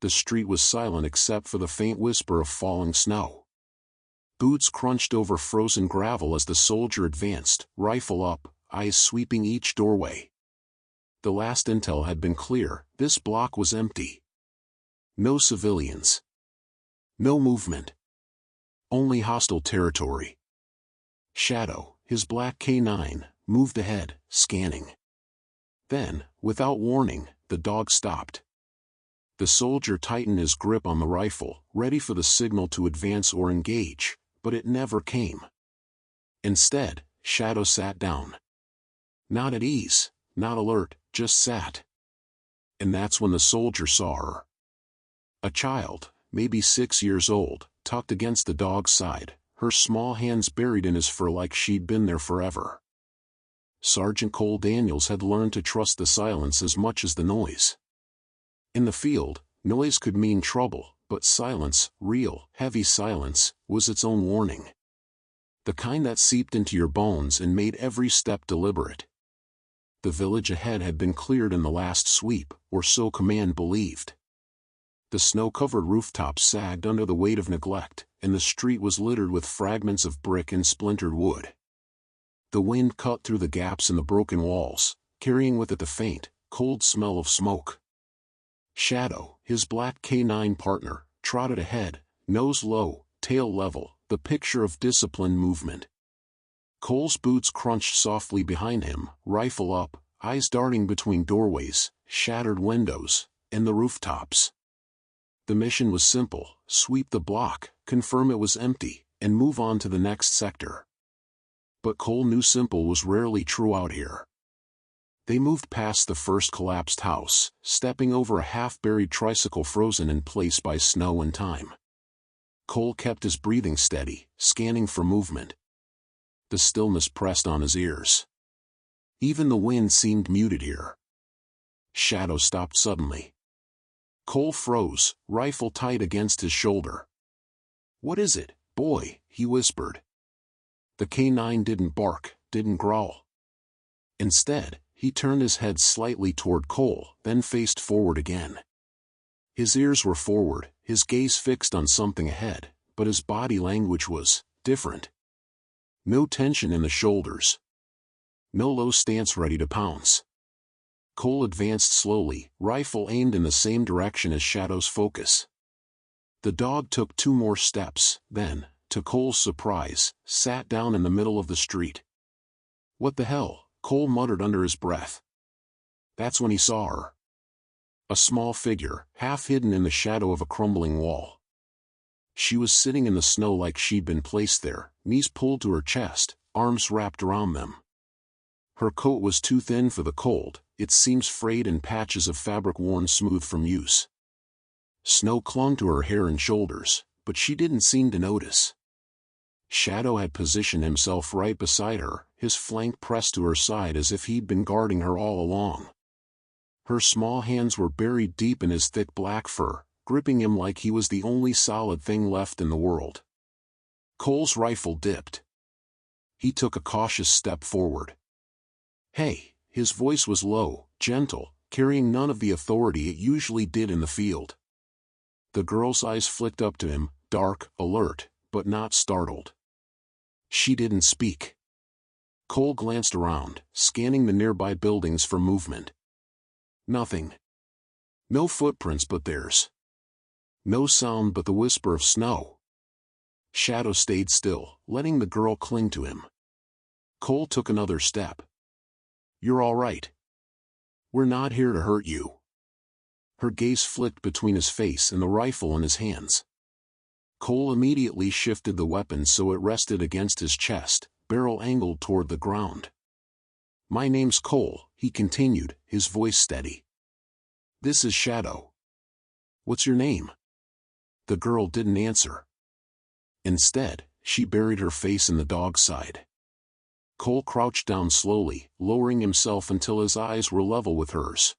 The street was silent except for the faint whisper of falling snow. Boots crunched over frozen gravel as the soldier advanced, rifle up, eyes sweeping each doorway. The last intel had been clear: this block was empty. No civilians. No movement. Only hostile territory. Shadow, his black K9, moved ahead, scanning. Then, without warning, the dog stopped. The soldier tightened his grip on the rifle, ready for the signal to advance or engage, but it never came. Instead, Shadow sat down. Not at ease, not alert, just sat. And that's when the soldier saw her. A child, maybe 6 years old, tucked against the dog's side, her small hands buried in his fur like she'd been there forever. Sergeant Cole Daniels had learned to trust the silence as much as the noise. In the field, noise could mean trouble, but silence, real, heavy silence, was its own warning. The kind that seeped into your bones and made every step deliberate. The village ahead had been cleared in the last sweep, or so command believed. The snow-covered rooftops sagged under the weight of neglect, and the street was littered with fragments of brick and splintered wood. The wind cut through the gaps in the broken walls, carrying with it the faint, cold smell of smoke. Shadow, his black K9 partner, trotted ahead, nose low, tail level, the picture of disciplined movement. Cole's boots crunched softly behind him, rifle up, eyes darting between doorways, shattered windows, and the rooftops. The mission was simple: sweep the block, confirm it was empty, and move on to the next sector. But Cole knew simple was rarely true out here. They moved past the first collapsed house, stepping over a half-buried tricycle frozen in place by snow and time. Cole kept his breathing steady, scanning for movement. The stillness pressed on his ears. Even the wind seemed muted here. Shadow stopped suddenly. Cole froze, rifle tight against his shoulder. "What is it, boy?" he whispered. The K9 didn't bark, didn't growl. Instead, he turned his head slightly toward Cole, then faced forward again. His ears were forward, his gaze fixed on something ahead, but his body language was different. No tension in the shoulders. No low stance ready to pounce. Cole advanced slowly, rifle aimed in the same direction as Shadow's focus. The dog took 2 more steps, then, to Cole's surprise, sat down in the middle of the street. "What the hell?" Cole muttered under his breath. That's when he saw her. A small figure, half hidden in the shadow of a crumbling wall. She was sitting in the snow like she'd been placed there, knees pulled to her chest, arms wrapped around them. Her coat was too thin for the cold, its seams frayed and patches of fabric worn smooth from use. Snow clung to her hair and shoulders, but she didn't seem to notice. Shadow had positioned himself right beside her, his flank pressed to her side as if he'd been guarding her all along. Her small hands were buried deep in his thick black fur, gripping him like he was the only solid thing left in the world. Cole's rifle dipped. He took a cautious step forward. "Hey," his voice was low, gentle, carrying none of the authority it usually did in the field. The girl's eyes flicked up to him, dark, alert, but not startled. She didn't speak. Cole glanced around, scanning the nearby buildings for movement. Nothing. No footprints but theirs. No sound but the whisper of snow. Shadow stayed still, letting the girl cling to him. Cole took another step. "You're all right. We're not here to hurt you." Her gaze flicked between his face and the rifle in his hands. Cole immediately shifted the weapon so it rested against his chest, barrel angled toward the ground. "My name's Cole," he continued, his voice steady. "This is Shadow. What's your name?" The girl didn't answer. Instead, she buried her face in the dog's side. Cole crouched down slowly, lowering himself until his eyes were level with hers.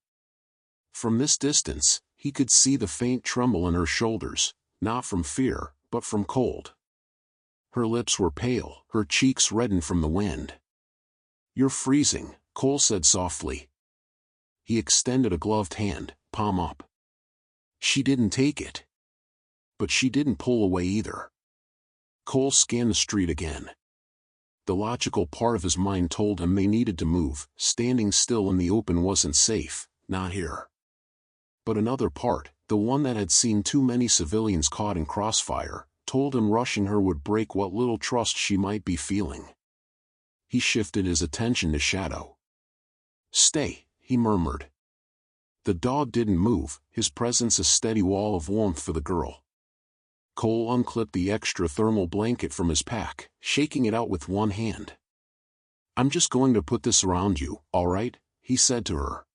From this distance, he could see the faint tremble in her shoulders, not from fear, but from cold. Her lips were pale, her cheeks reddened from the wind. "You're freezing," Cole said softly. He extended a gloved hand, palm up. She didn't take it. But she didn't pull away either. Cole scanned the street again. The logical part of his mind told him they needed to move. Standing still in the open wasn't safe, not here. But another part, the one that had seen too many civilians caught in crossfire, told him rushing her would break what little trust she might be feeling. He shifted his attention to Shadow. "Stay," he murmured. The dog didn't move, his presence a steady wall of warmth for the girl. Cole unclipped the extra thermal blanket from his pack, shaking it out with one hand. "I'm just going to put this around you, all right?" he said to her.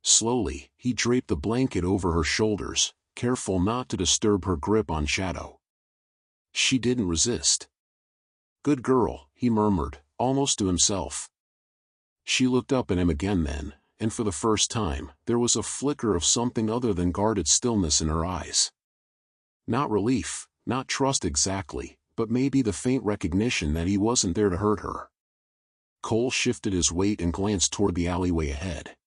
Slowly, he draped the blanket over her shoulders, careful not to disturb her grip on Shadow. She didn't resist. "Good girl," he murmured, almost to himself. She looked up at him again then, and for the first time, there was a flicker of something other than guarded stillness in her eyes. Not relief, not trust exactly, but maybe the faint recognition that he wasn't there to hurt her. Cole shifted his weight and glanced toward the alleyway ahead.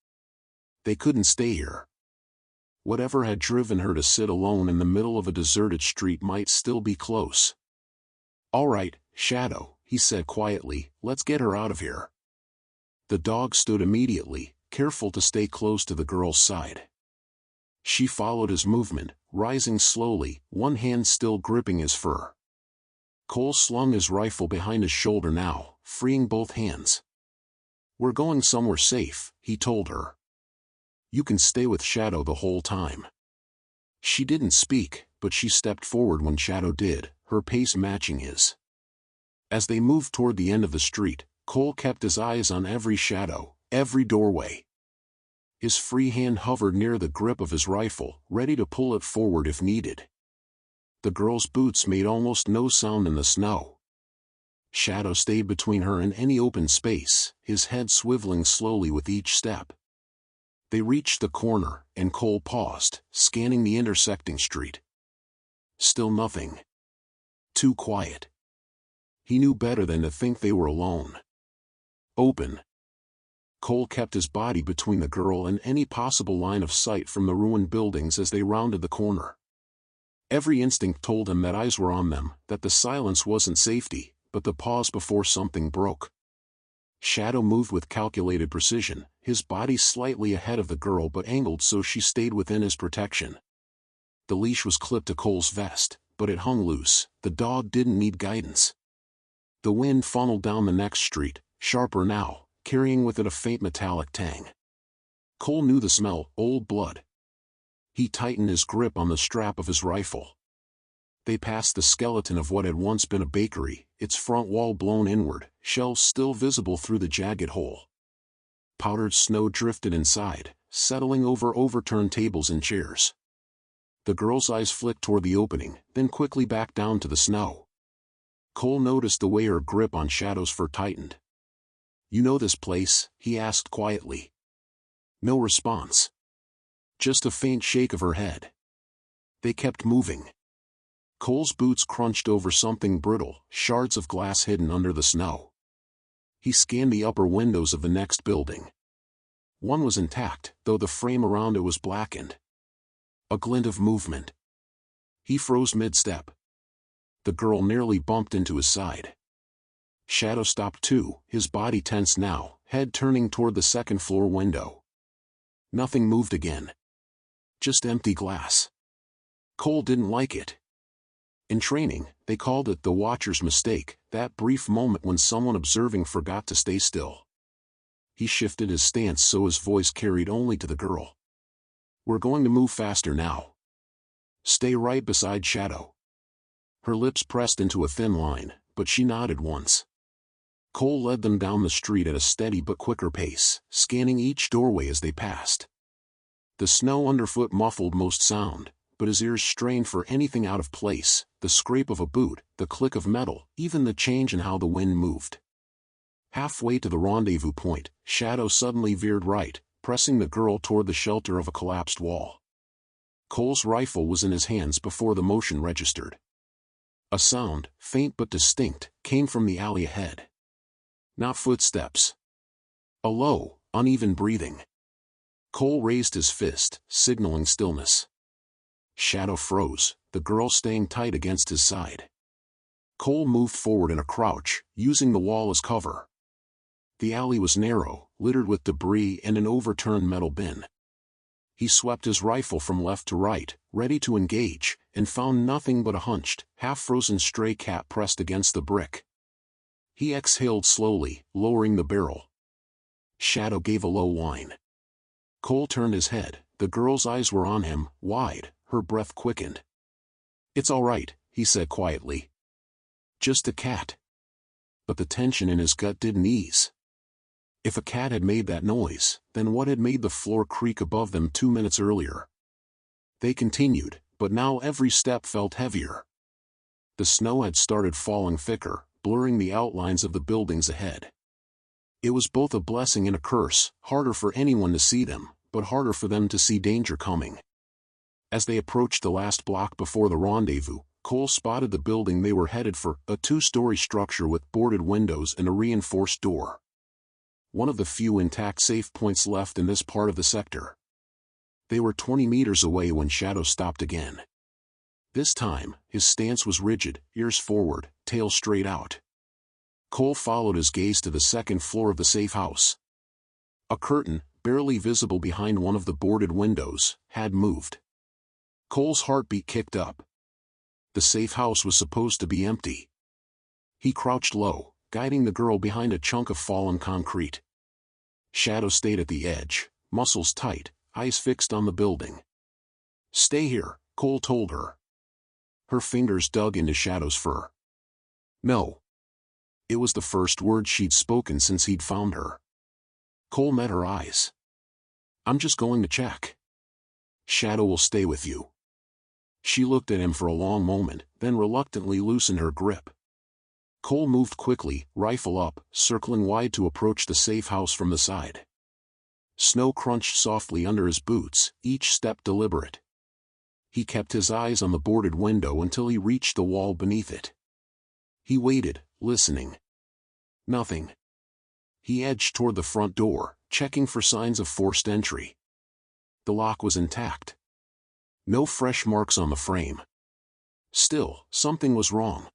They couldn't stay here. Whatever had driven her to sit alone in the middle of a deserted street might still be close. "All right, Shadow," he said quietly, "let's get her out of here." The dog stood immediately, careful to stay close to the girl's side. She followed his movement, rising slowly, one hand still gripping his fur. Cole slung his rifle behind his shoulder now, freeing both hands. "We're going somewhere safe," he told her. "You can stay with Shadow the whole time." She didn't speak, but she stepped forward when Shadow did, her pace matching his. As they moved toward the end of the street, Cole kept his eyes on every shadow, every doorway. His free hand hovered near the grip of his rifle, ready to pull it forward if needed. The girl's boots made almost no sound in the snow. Shadow stayed between her and any open space, his head swiveling slowly with each step. They reached the corner, and Cole paused, scanning the intersecting street. Still nothing. Too quiet. He knew better than to think they were alone. Open. Cole kept his body between the girl and any possible line of sight from the ruined buildings as they rounded the corner. Every instinct told him that eyes were on them, that the silence wasn't safety, but the pause before something broke. Shadow moved with calculated precision, his body slightly ahead of the girl but angled so she stayed within his protection. The leash was clipped to Cole's vest, but it hung loose. The dog didn't need guidance. The wind funneled down the next street, sharper now, carrying with it a faint metallic tang. Cole knew the smell, old blood. He tightened his grip on the strap of his rifle. They passed the skeleton of what had once been a bakery, its front wall blown inward, shelves still visible through the jagged hole. Powdered snow drifted inside, settling over overturned tables and chairs. The girl's eyes flicked toward the opening, then quickly back down to the snow. Cole noticed the way her grip on Shadow's fur tightened. "You know this place?" he asked quietly. No response. Just a faint shake of her head. They kept moving. Cole's boots crunched over something brittle, shards of glass hidden under the snow. He scanned the upper windows of the next building. One was intact, though the frame around it was blackened. A glint of movement. He froze mid-step. The girl nearly bumped into his side. Shadow stopped too, his body tense now, head turning toward the second-floor window. Nothing moved again. Just empty glass. Cole didn't like it. In training, they called it the watcher's mistake, that brief moment when someone observing forgot to stay still. He shifted his stance so his voice carried only to the girl. "We're going to move faster now. Stay right beside Shadow." Her lips pressed into a thin line, but she nodded once. Cole led them down the street at a steady but quicker pace, scanning each doorway as they passed. The snow underfoot muffled most sound, but his ears strained for anything out of place, the scrape of a boot, the click of metal, even the change in how the wind moved. Halfway to the rendezvous point, Shadow suddenly veered right, pressing the girl toward the shelter of a collapsed wall. Cole's rifle was in his hands before the motion registered. A sound, faint but distinct, came from the alley ahead. Not footsteps. A low, uneven breathing. Cole raised his fist, signaling stillness. Shadow froze, the girl staying tight against his side. Cole moved forward in a crouch, using the wall as cover. The alley was narrow, littered with debris and an overturned metal bin. He swept his rifle from left to right, ready to engage, and found nothing but a hunched, half-frozen stray cat pressed against the brick. He exhaled slowly, lowering the barrel. Shadow gave a low whine. Cole turned his head. The girl's eyes were on him, wide, her breath quickened. "It's all right," he said quietly. "Just a cat." But the tension in his gut didn't ease. If a cat had made that noise, then what had made the floor creak above them 2 minutes earlier? They continued, but now every step felt heavier. The snow had started falling thicker, blurring the outlines of the buildings ahead. It was both a blessing and a curse, harder for anyone to see them, but harder for them to see danger coming. As they approached the last block before the rendezvous, Cole spotted the building they were headed for, a 2-story structure with boarded windows and a reinforced door. One of the few intact safe points left in this part of the sector. They were 20 meters away when Shadow stopped again. This time, his stance was rigid, ears forward, tail straight out. Cole followed his gaze to the second floor of the safe house. A curtain, barely visible behind one of the boarded windows, had moved. Cole's heartbeat kicked up. The safe house was supposed to be empty. He crouched low, guiding the girl behind a chunk of fallen concrete. Shadow stayed at the edge, muscles tight, eyes fixed on the building. "Stay here," Cole told her. Her fingers dug into Shadow's fur. "No." It was the first word she'd spoken since he'd found her. Cole met her eyes. "I'm just going to check." "Shadow will stay with you." She looked at him for a long moment, then reluctantly loosened her grip. Cole moved quickly, rifle up, circling wide to approach the safe house from the side. Snow crunched softly under his boots, each step deliberate. He kept his eyes on the boarded window until he reached the wall beneath it. He waited, listening. Nothing. He edged toward the front door, checking for signs of forced entry. The lock was intact. No fresh marks on the frame. Still, something was wrong.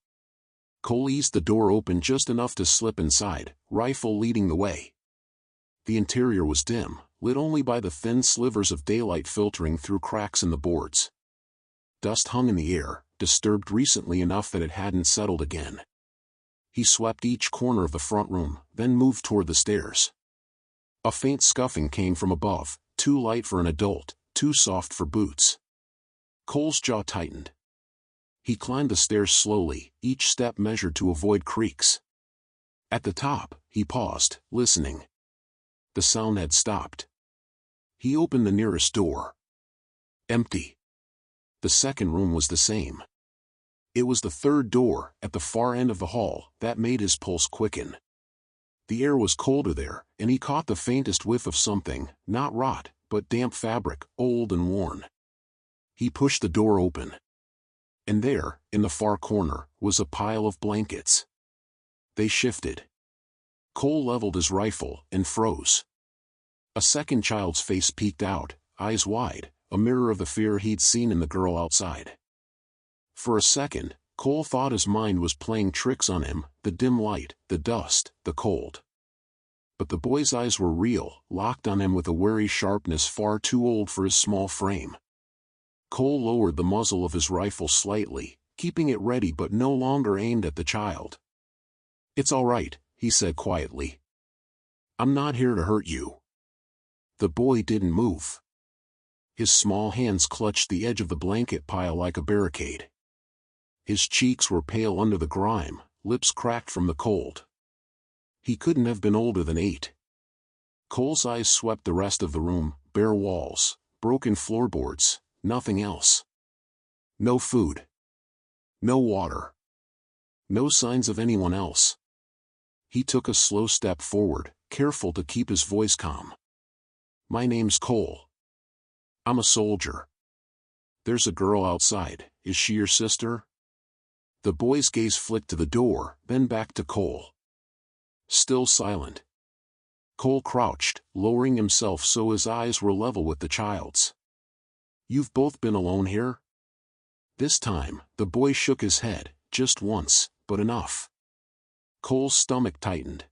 Cole eased the door open just enough to slip inside, rifle leading the way. The interior was dim, lit only by the thin slivers of daylight filtering through cracks in the boards. Dust hung in the air, disturbed recently enough that it hadn't settled again. He swept each corner of the front room, then moved toward the stairs. A faint scuffing came from above, too light for an adult, too soft for boots. Cole's jaw tightened. He climbed the stairs slowly, each step measured to avoid creaks. At the top, he paused, listening. The sound had stopped. He opened the nearest door. Empty. The second room was the same. It was the third door, at the far end of the hall, that made his pulse quicken. The air was colder there, and he caught the faintest whiff of something, not rot, but damp fabric, old and worn. He pushed the door open. And there, in the far corner, was a pile of blankets. They shifted. Cole leveled his rifle and froze. A second child's face peeked out, eyes wide, a mirror of the fear he'd seen in the girl outside. For a second, Cole thought his mind was playing tricks on him, the dim light, the dust, the cold. But the boy's eyes were real, locked on him with a wary sharpness far too old for his small frame. Cole lowered the muzzle of his rifle slightly, keeping it ready but no longer aimed at the child. "It's all right," he said quietly. "I'm not here to hurt you." The boy didn't move. His small hands clutched the edge of the blanket pile like a barricade. His cheeks were pale under the grime, lips cracked from the cold. He couldn't have been older than 8. Cole's eyes swept the rest of the room, bare walls, broken floorboards, nothing else. No food. No water. No signs of anyone else. He took a slow step forward, careful to keep his voice calm. "My name's Cole. I'm a soldier. There's a girl outside. Is she your sister?" The boy's gaze flicked to the door, then back to Cole. Still silent. Cole crouched, lowering himself so his eyes were level with the child's. "You've both been alone here?" This time, the boy shook his head, just once, but enough. Cole's stomach tightened.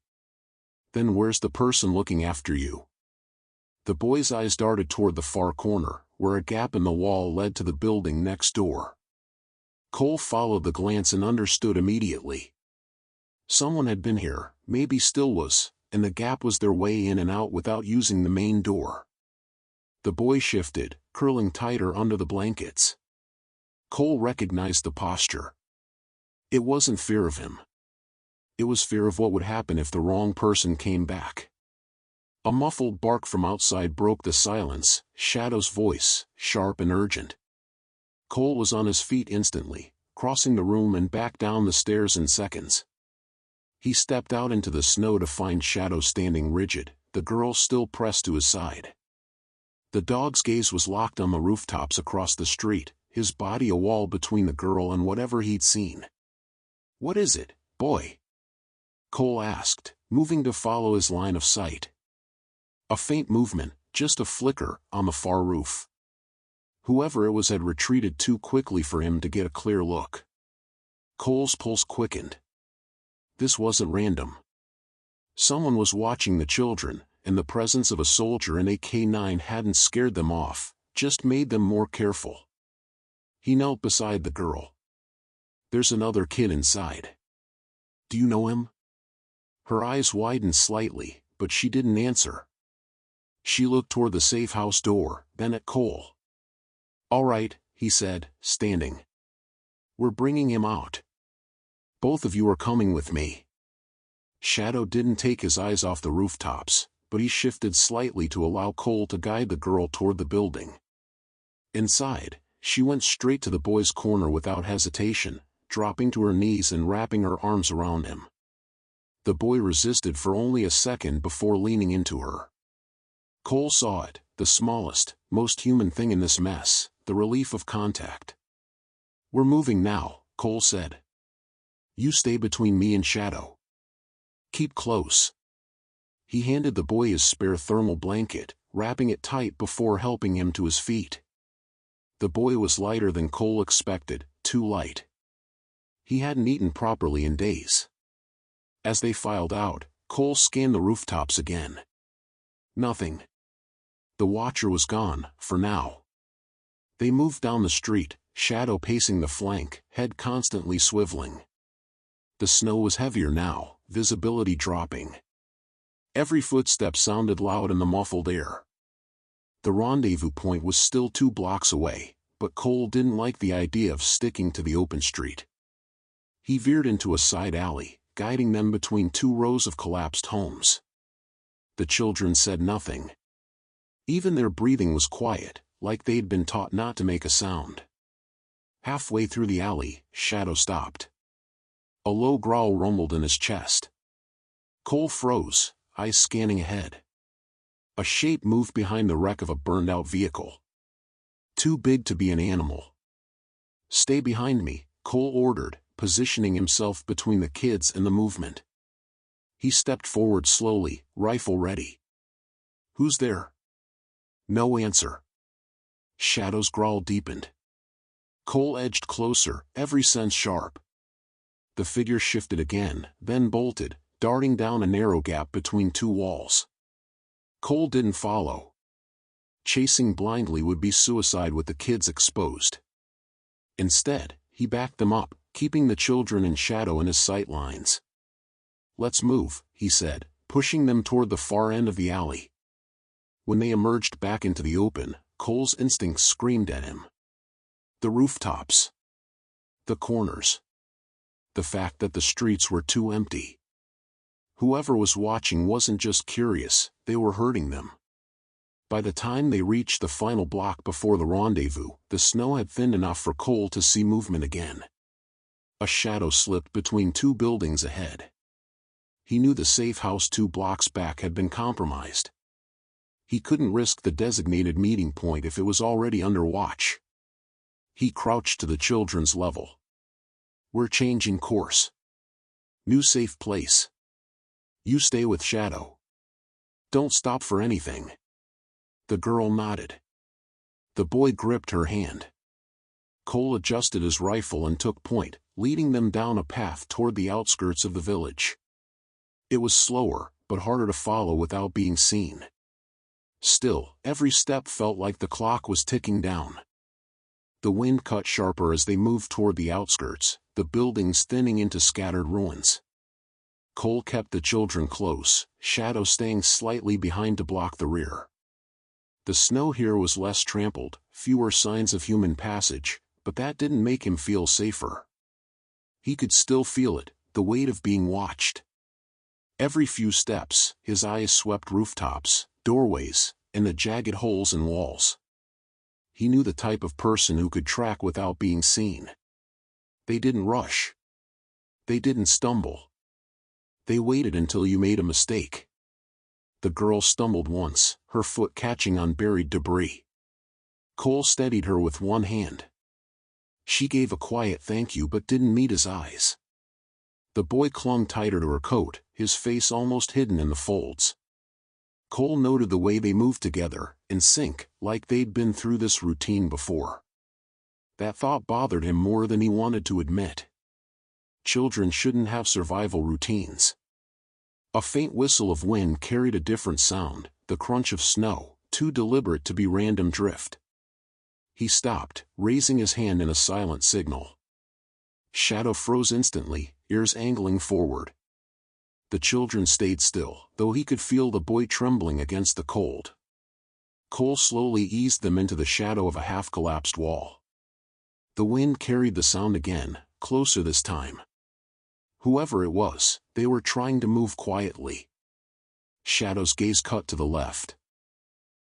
Then where's the person looking after you? The boy's eyes darted toward the far corner, where a gap in the wall led to the building next door. Cole followed the glance and understood immediately. Someone had been here, maybe still was, and the gap was their way in and out without using the main door. The boy shifted, curling tighter under the blankets. Cole recognized the posture. It wasn't fear of him. It was fear of what would happen if the wrong person came back. A muffled bark from outside broke the silence, Shadow's voice, sharp and urgent. Cole was on his feet instantly, crossing the room and back down the stairs in seconds. He stepped out into the snow to find Shadow standing rigid, the girl still pressed to his side. The dog's gaze was locked on the rooftops across the street, his body a wall between the girl and whatever he'd seen. "What is it, boy?" Cole asked, moving to follow his line of sight. A faint movement, just a flicker, on the far roof. Whoever it was had retreated too quickly for him to get a clear look. Cole's pulse quickened. This wasn't random. Someone was watching the children, and the presence of a soldier and a K9 hadn't scared them off, just made them more careful. He knelt beside the girl. "There's another kid inside. Do you know him?" Her eyes widened slightly, but she didn't answer. She looked toward the safe house door, then at Cole. "All right," he said, standing. "We're bringing him out. Both of you are coming with me." Shadow didn't take his eyes off the rooftops, but he shifted slightly to allow Cole to guide the girl toward the building. Inside, she went straight to the boy's corner without hesitation, dropping to her knees and wrapping her arms around him. The boy resisted for only a second before leaning into her. Cole saw it, the smallest, most human thing in this mess, the relief of contact. "We're moving now," Cole said. "You stay between me and Shadow. Keep close." He handed the boy his spare thermal blanket, wrapping it tight before helping him to his feet. The boy was lighter than Cole expected, too light. He hadn't eaten properly in days. As they filed out, Cole scanned the rooftops again. Nothing. The watcher was gone, for now. They moved down the street, Shadow pacing the flank, head constantly swiveling. The snow was heavier now, visibility dropping. Every footstep sounded loud in the muffled air. The rendezvous point was still 2 blocks away, but Cole didn't like the idea of sticking to the open street. He veered into a side alley, guiding them between 2 rows of collapsed homes. The children said nothing. Even their breathing was quiet, like they'd been taught not to make a sound. Halfway through the alley, Shadow stopped. A low growl rumbled in his chest. Cole froze, eyes scanning ahead. A shape moved behind the wreck of a burned-out vehicle. Too big to be an animal. "Stay behind me," Cole ordered, positioning himself between the kids and the movement. He stepped forward slowly, rifle ready. "Who's there?" No answer. Shadow's growl deepened. Cole edged closer, every sense sharp. The figure shifted again, then bolted, darting down a narrow gap between 2 walls. Cole didn't follow. Chasing blindly would be suicide with the kids exposed. Instead, he backed them up, keeping the children in Shadow in his sight lines. "Let's move," he said, pushing them toward the far end of the alley. When they emerged back into the open, Cole's instincts screamed at him. The rooftops. The corners. The fact that the streets were too empty. Whoever was watching wasn't just curious, they were hurting them. By the time they reached the final block before the rendezvous, the snow had thinned enough for Cole to see movement again. A shadow slipped between 2 buildings ahead. He knew the safe house 2 blocks back had been compromised. He couldn't risk the designated meeting point if it was already under watch. He crouched to the children's level. "We're changing course. New safe place. You stay with Shadow. Don't stop for anything." The girl nodded. The boy gripped her hand. Cole adjusted his rifle and took point, leading them down a path toward the outskirts of the village. It was slower, but harder to follow without being seen. Still, every step felt like the clock was ticking down. The wind cut sharper as they moved toward the outskirts, the buildings thinning into scattered ruins. Cole kept the children close, Shadow staying slightly behind to block the rear. The snow here was less trampled, fewer signs of human passage, but that didn't make him feel safer. He could still feel it, the weight of being watched. Every few steps, his eyes swept rooftops, doorways, and the jagged holes in walls. He knew the type of person who could track without being seen. They didn't rush. They didn't stumble. They waited until you made a mistake. The girl stumbled once, her foot catching on buried debris. Cole steadied her with one hand. She gave a quiet thank you but didn't meet his eyes. The boy clung tighter to her coat, his face almost hidden in the folds. Cole noted the way they moved together, in sync, like they'd been through this routine before. That thought bothered him more than he wanted to admit. Children shouldn't have survival routines. A faint whistle of wind carried a different sound, the crunch of snow, too deliberate to be random drift. He stopped, raising his hand in a silent signal. Shadow froze instantly, ears angling forward. The children stayed still, though he could feel the boy trembling against the cold. Cole slowly eased them into the shadow of a half-collapsed wall. The wind carried the sound again, closer this time. Whoever it was, they were trying to move quietly. Shadow's gaze cut to the left.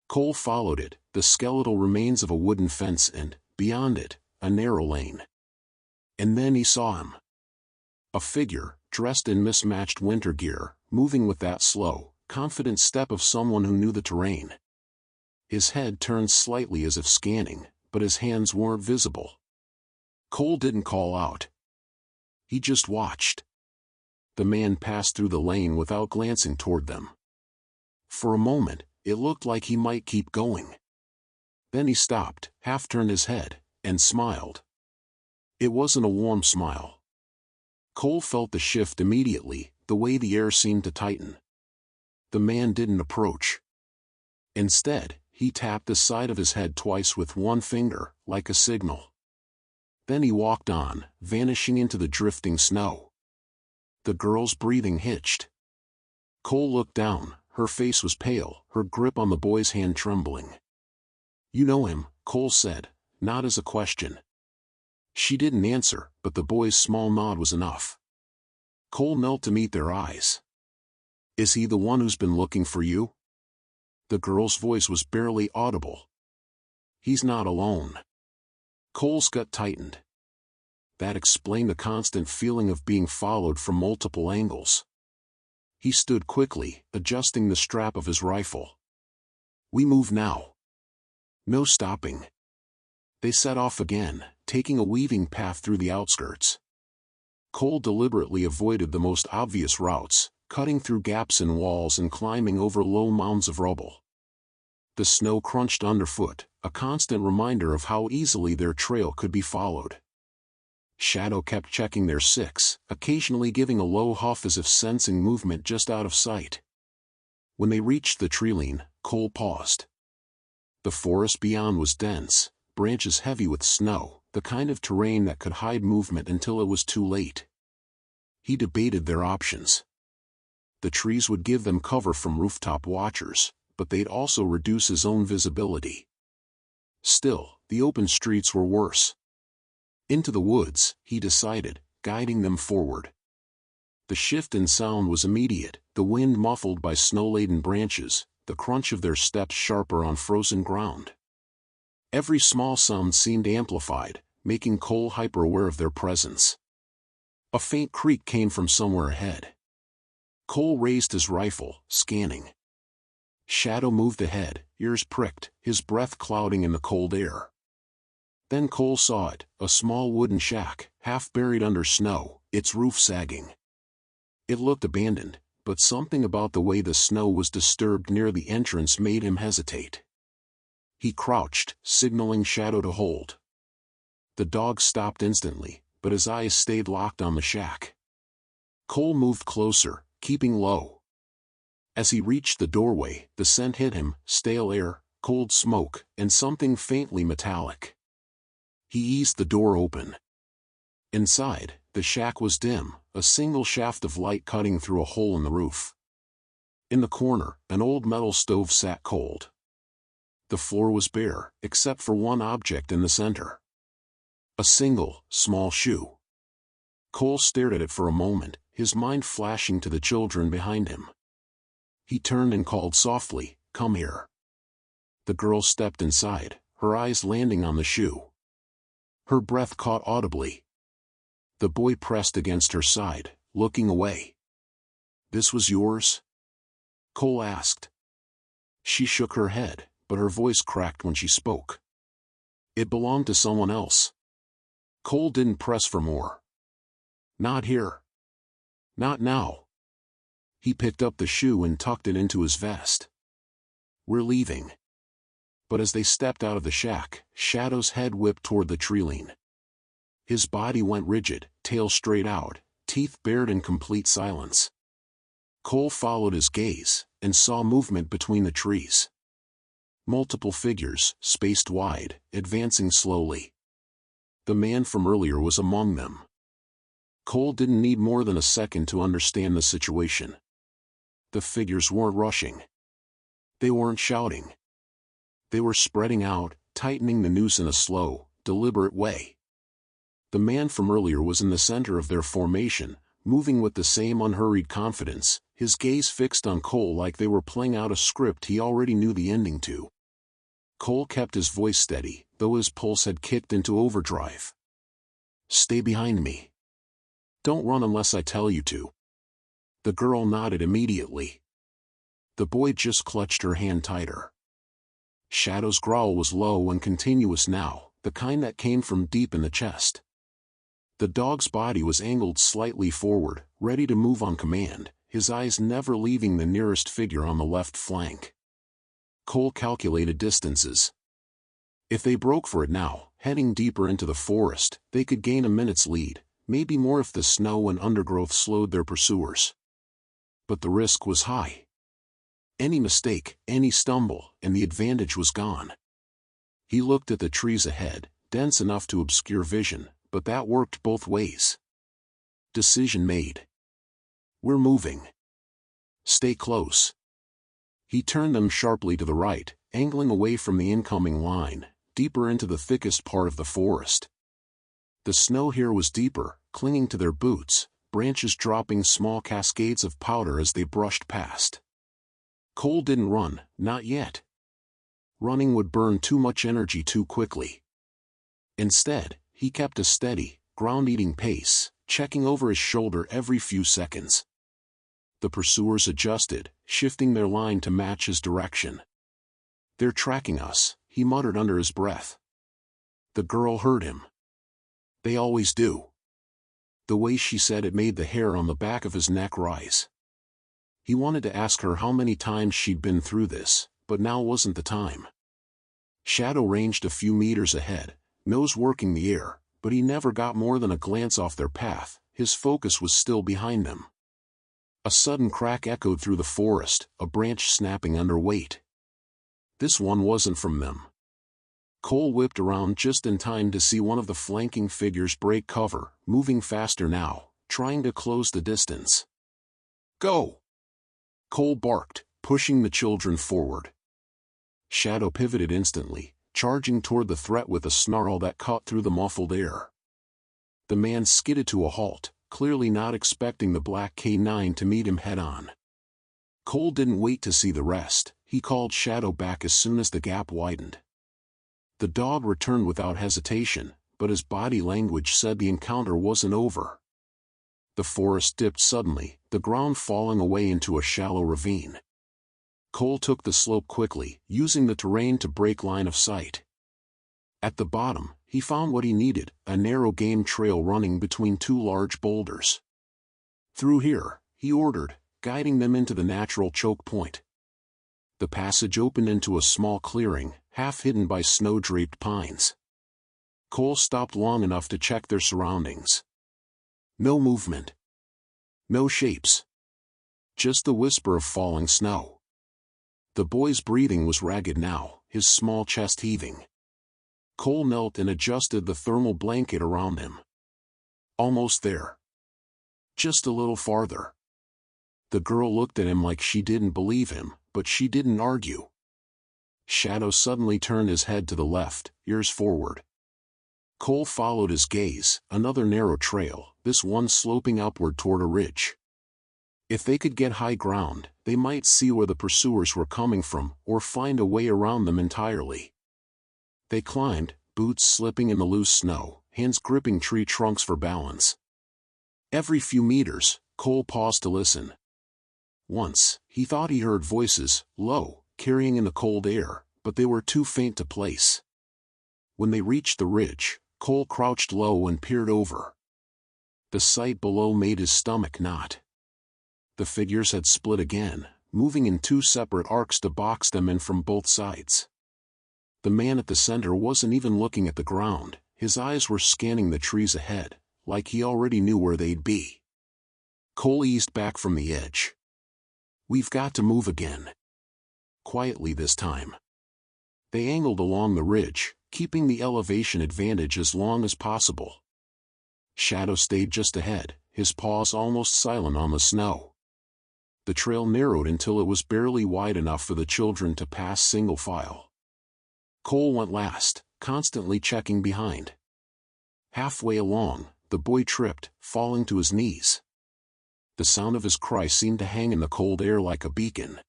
Cole followed it, the skeletal remains of a wooden fence and, beyond it, a narrow lane. And then he saw him. A figure, dressed in mismatched winter gear, moving with that slow, confident step of someone who knew the terrain. His head turned slightly as if scanning, but his hands weren't visible. Cole didn't call out. He just watched. The man passed through the lane without glancing toward them. For a moment, it looked like he might keep going. Then he stopped, half-turned his head, and smiled. It wasn't a warm smile. Cole felt the shift immediately, the way the air seemed to tighten. The man didn't approach. Instead, he tapped the side of his head twice with one finger, like a signal. Then he walked on, vanishing into the drifting snow. The girl's breathing hitched. Cole looked down, her face was pale, her grip on the boy's hand trembling. "You know him," Cole said, not as a question. She didn't answer, but the boy's small nod was enough. Cole knelt to meet their eyes. "Is he the one who's been looking for you?" The girl's voice was barely audible. "He's not alone." Cole's gut tightened. That explained the constant feeling of being followed from multiple angles. He stood quickly, adjusting the strap of his rifle. "We move now." "No stopping." They set off again, taking a weaving path through the outskirts. Cole deliberately avoided the most obvious routes, cutting through gaps in walls and climbing over low mounds of rubble. The snow crunched underfoot, a constant reminder of how easily their trail could be followed. Shadow kept checking their six, occasionally giving a low huff as if sensing movement just out of sight. When they reached the treeline, Cole paused. The forest beyond was dense, branches heavy with snow, the kind of terrain that could hide movement until it was too late. He debated their options. The trees would give them cover from rooftop watchers, but they'd also reduce his own visibility. Still, the open streets were worse. Into the woods, he decided, guiding them forward. The shift in sound was immediate, the wind muffled by snow-laden branches, the crunch of their steps sharper on frozen ground. Every small sound seemed amplified, making Cole hyper-aware of their presence. A faint creak came from somewhere ahead. Cole raised his rifle, scanning. Shadow moved ahead, ears pricked, his breath clouding in the cold air. Then Cole saw it, a small wooden shack, half buried under snow, its roof sagging. It looked abandoned, but something about the way the snow was disturbed near the entrance made him hesitate. He crouched, signaling Shadow to hold. The dog stopped instantly, but his eyes stayed locked on the shack. Cole moved closer, keeping low. As he reached the doorway, the scent hit him: stale air, cold smoke, and something faintly metallic. He eased the door open. Inside, the shack was dim, a single shaft of light cutting through a hole in the roof. In the corner, an old metal stove sat cold. The floor was bare, except for one object in the center. A single, small shoe. Cole stared at it for a moment, his mind flashing to the children behind him. He turned and called softly, "Come here." The girl stepped inside, her eyes landing on the shoe. Her breath caught audibly. The boy pressed against her side, looking away. "This was yours?" Cole asked. She shook her head, but her voice cracked when she spoke. "It belonged to someone else." Cole didn't press for more. "Not here. Not now." He picked up the shoe and tucked it into his vest. "We're leaving." But as they stepped out of the shack, Shadow's head whipped toward the treeline. His body went rigid, tail straight out, teeth bared in complete silence. Cole followed his gaze, and saw movement between the trees. Multiple figures, spaced wide, advancing slowly. The man from earlier was among them. Cole didn't need more than a second to understand the situation. The figures weren't rushing. They weren't shouting. They were spreading out, tightening the noose in a slow, deliberate way. The man from earlier was in the center of their formation, moving with the same unhurried confidence, his gaze fixed on Cole like they were playing out a script he already knew the ending to. Cole kept his voice steady, though his pulse had kicked into overdrive. "Stay behind me. Don't run unless I tell you to." The girl nodded immediately. The boy just clutched her hand tighter. Shadow's growl was low and continuous now, the kind that came from deep in the chest. The dog's body was angled slightly forward, ready to move on command, his eyes never leaving the nearest figure on the left flank. Cole calculated distances. If they broke for it now, heading deeper into the forest, they could gain a minute's lead, maybe more if the snow and undergrowth slowed their pursuers. But the risk was high. Any mistake, any stumble, and the advantage was gone. He looked at the trees ahead, dense enough to obscure vision, but that worked both ways. Decision made. "We're moving. Stay close." He turned them sharply to the right, angling away from the incoming line, deeper into the thickest part of the forest. The snow here was deeper, clinging to their boots, branches dropping small cascades of powder as they brushed past. Cole didn't run, not yet. Running would burn too much energy too quickly. Instead, he kept a steady, ground-eating pace, checking over his shoulder every few seconds. The pursuers adjusted, shifting their line to match his direction. "They're tracking us," he muttered under his breath. The girl heard him. "They always do." The way she said it made the hair on the back of his neck rise. He wanted to ask her how many times she'd been through this, but now wasn't the time. Shadow ranged a few meters ahead, nose working the air, but he never got more than a glance off their path, his focus was still behind them. A sudden crack echoed through the forest, a branch snapping under weight. This one wasn't from them. Cole whipped around just in time to see one of the flanking figures break cover, moving faster now, trying to close the distance. "Go!" Cole barked, pushing the children forward. Shadow pivoted instantly, charging toward the threat with a snarl that cut through the muffled air. The man skidded to a halt, clearly not expecting the black K9 to meet him head-on. Cole didn't wait to see the rest, he called Shadow back as soon as the gap widened. The dog returned without hesitation, but his body language said the encounter wasn't over. The forest dipped suddenly, the ground falling away into a shallow ravine. Cole took the slope quickly, using the terrain to break line of sight. At the bottom, he found what he needed, a narrow game trail running between two large boulders. "Through here," he ordered, guiding them into the natural choke point. The passage opened into a small clearing, half hidden by snow-draped pines. Cole stopped long enough to check their surroundings. No movement. No shapes. Just the whisper of falling snow. The boy's breathing was ragged now, his small chest heaving. Cole knelt and adjusted the thermal blanket around him. Almost there. Just a little farther. The girl looked at him like she didn't believe him, but she didn't argue. Shadow suddenly turned his head to the left, ears forward. Cole followed his gaze, another narrow trail, this one sloping upward toward a ridge. If they could get high ground, they might see where the pursuers were coming from, or find a way around them entirely. They climbed, boots slipping in the loose snow, hands gripping tree trunks for balance. Every few meters, Cole paused to listen. Once, he thought he heard voices, low, carrying in the cold air, but they were too faint to place. When they reached the ridge, Cole crouched low and peered over. The sight below made his stomach knot. The figures had split again, moving in two separate arcs to box them in from both sides. The man at the center wasn't even looking at the ground, his eyes were scanning the trees ahead, like he already knew where they'd be. Cole eased back from the edge. We've got to move again. Quietly this time. They angled along the ridge, keeping the elevation advantage as long as possible. Shadow stayed just ahead, his paws almost silent on the snow. The trail narrowed until it was barely wide enough for the children to pass single file. Cole went last, constantly checking behind. Halfway along, the boy tripped, falling to his knees. The sound of his cry seemed to hang in the cold air like a beacon.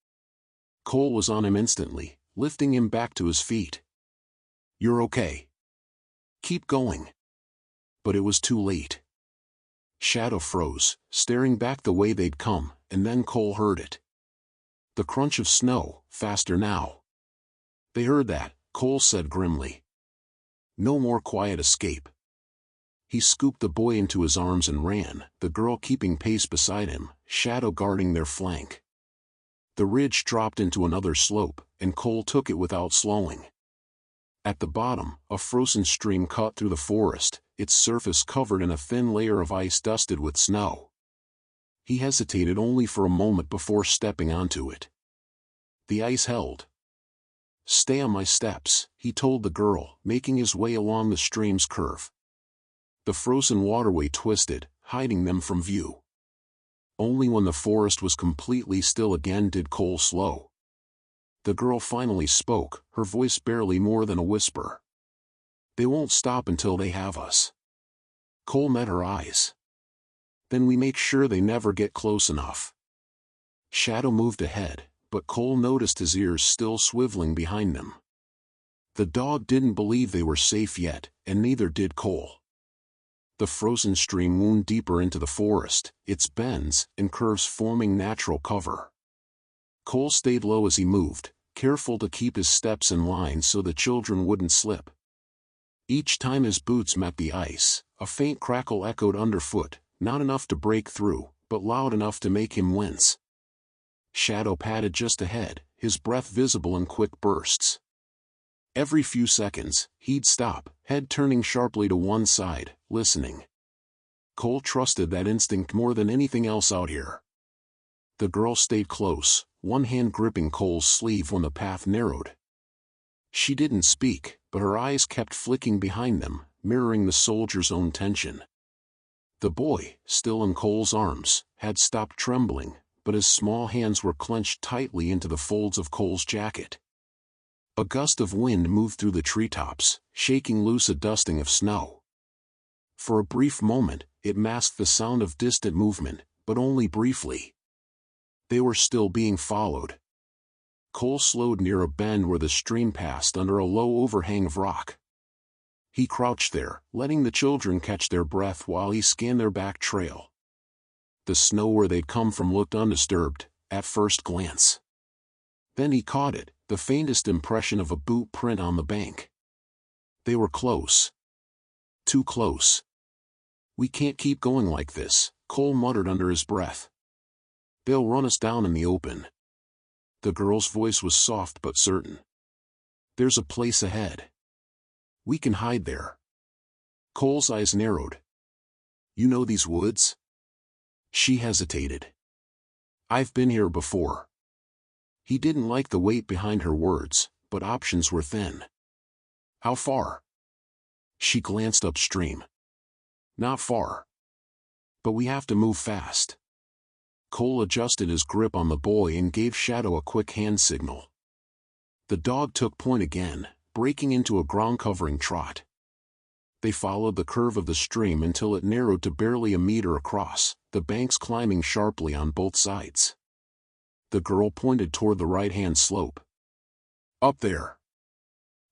Cole was on him instantly, lifting him back to his feet. You're okay. Keep going. But it was too late. Shadow froze, staring back the way they'd come, and then Cole heard it. The crunch of snow, faster now. They heard that, Cole said grimly. No more quiet escape. He scooped the boy into his arms and ran, the girl keeping pace beside him, Shadow guarding their flank. The ridge dropped into another slope, and Cole took it without slowing. At the bottom, a frozen stream cut through the forest, its surface covered in a thin layer of ice dusted with snow. He hesitated only for a moment before stepping onto it. The ice held. Stay on my steps, he told the girl, making his way along the stream's curve. The frozen waterway twisted, hiding them from view. Only when the forest was completely still again did Cole slow. The girl finally spoke, her voice barely more than a whisper. They won't stop until they have us. Cole met her eyes. Then we make sure they never get close enough. Shadow moved ahead, but Cole noticed his ears still swiveling behind them. The dog didn't believe they were safe yet, and neither did Cole. The frozen stream wound deeper into the forest, its bends and curves forming natural cover. Cole stayed low as he moved, careful to keep his steps in line so the children wouldn't slip. Each time his boots met the ice, a faint crackle echoed underfoot, not enough to break through, but loud enough to make him wince. Shadow padded just ahead, his breath visible in quick bursts. Every few seconds, he'd stop, head turning sharply to one side, listening. Cole trusted that instinct more than anything else out here. The girl stayed close, one hand gripping Cole's sleeve when the path narrowed. She didn't speak, but her eyes kept flicking behind them, mirroring the soldier's own tension. The boy, still in Cole's arms, had stopped trembling, but his small hands were clenched tightly into the folds of Cole's jacket. A gust of wind moved through the treetops, shaking loose a dusting of snow. For a brief moment, it masked the sound of distant movement, but only briefly. They were still being followed. Cole slowed near a bend where the stream passed under a low overhang of rock. He crouched there, letting the children catch their breath while he scanned their back trail. The snow where they'd come from looked undisturbed, at first glance. Then he caught it, the faintest impression of a boot print on the bank. They were close. Too close. We can't keep going like this, Cole muttered under his breath. They'll run us down in the open. The girl's voice was soft but certain. There's a place ahead. We can hide there. Cole's eyes narrowed. You know these woods? She hesitated. I've been here before. He didn't like the weight behind her words, but options were thin. How far? She glanced upstream. Not far. But we have to move fast. Cole adjusted his grip on the boy and gave Shadow a quick hand signal. The dog took point again, breaking into a ground-covering trot. They followed the curve of the stream until it narrowed to barely a meter across, the banks climbing sharply on both sides. The girl pointed toward the right-hand slope. Up there.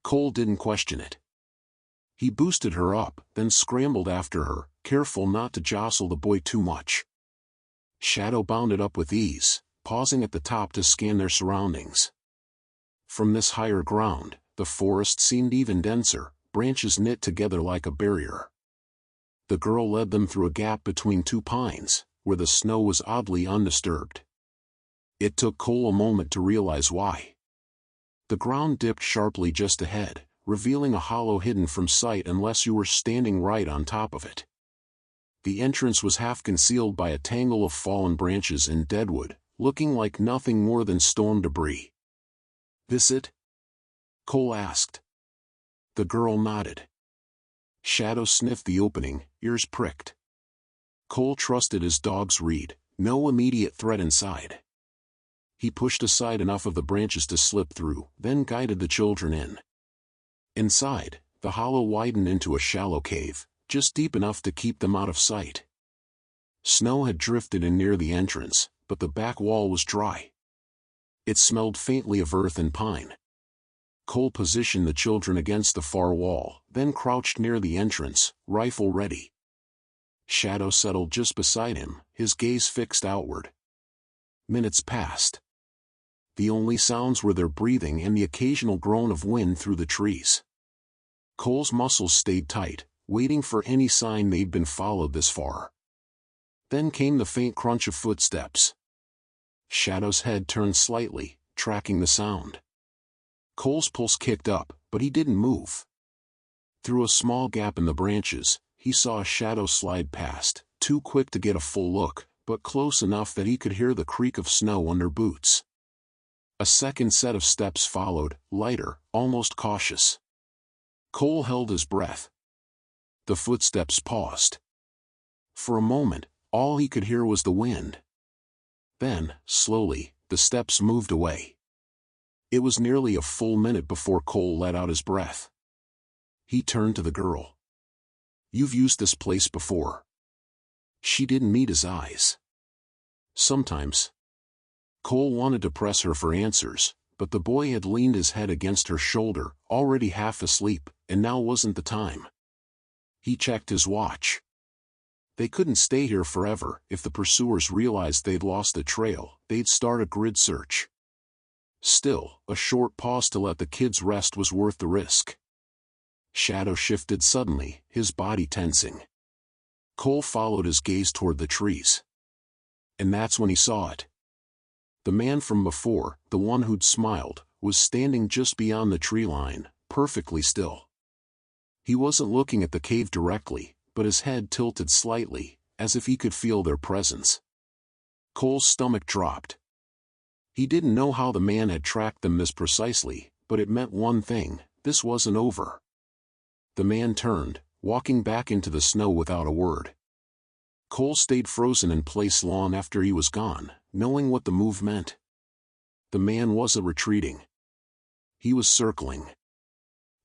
Cole didn't question it. He boosted her up, then scrambled after her, careful not to jostle the boy too much. Shadow bounded up with ease, pausing at the top to scan their surroundings. From this higher ground, the forest seemed even denser, branches knit together like a barrier. The girl led them through a gap between two pines, where the snow was oddly undisturbed. It took Cole a moment to realize why. The ground dipped sharply just ahead, revealing a hollow hidden from sight unless you were standing right on top of it. The entrance was half concealed by a tangle of fallen branches and deadwood, looking like nothing more than storm debris. This it? Cole asked. The girl nodded. Shadow sniffed the opening, ears pricked. Cole trusted his dog's read, no immediate threat inside. He pushed aside enough of the branches to slip through, then guided the children in. Inside, the hollow widened into a shallow cave, just deep enough to keep them out of sight. Snow had drifted in near the entrance, but the back wall was dry. It smelled faintly of earth and pine. Cole positioned the children against the far wall, then crouched near the entrance, rifle ready. Shadow settled just beside him, his gaze fixed outward. Minutes passed. The only sounds were their breathing and the occasional groan of wind through the trees. Cole's muscles stayed tight, waiting for any sign they'd been followed this far. Then came the faint crunch of footsteps. Shadow's head turned slightly, tracking the sound. Cole's pulse kicked up, but he didn't move. Through a small gap in the branches, he saw a shadow slide past, too quick to get a full look, but close enough that he could hear the creak of snow under boots. A second set of steps followed, lighter, almost cautious. Cole held his breath. The footsteps paused. For a moment, all he could hear was the wind. Then, slowly, the steps moved away. It was nearly a full minute before Cole let out his breath. He turned to the girl. You've used this place before. She didn't meet his eyes. Sometimes. Cole wanted to press her for answers, but the boy had leaned his head against her shoulder, already half asleep, and now wasn't the time. He checked his watch. They couldn't stay here forever. If the pursuers realized they'd lost the trail, they'd start a grid search. Still, a short pause to let the kids rest was worth the risk. Shadow shifted suddenly, his body tensing. Cole followed his gaze toward the trees. And that's when he saw it. The man from before, the one who'd smiled, was standing just beyond the tree line, perfectly still. He wasn't looking at the cave directly, but his head tilted slightly, as if he could feel their presence. Cole's stomach dropped. He didn't know how the man had tracked them this precisely, but it meant one thing: this wasn't over. The man turned, walking back into the snow without a word. Cole stayed frozen in place long after he was gone, knowing what the move meant. The man wasn't retreating. He was circling.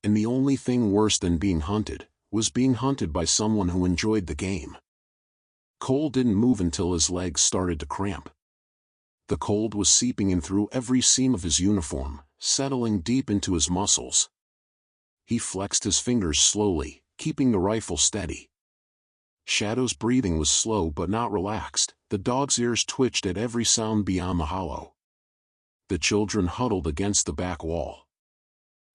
And the only thing worse than being hunted was being hunted by someone who enjoyed the game. Cole didn't move until his legs started to cramp. The cold was seeping in through every seam of his uniform, settling deep into his muscles. He flexed his fingers slowly, keeping the rifle steady. Shadow's breathing was slow but not relaxed, the dog's ears twitched at every sound beyond the hollow. The children huddled against the back wall.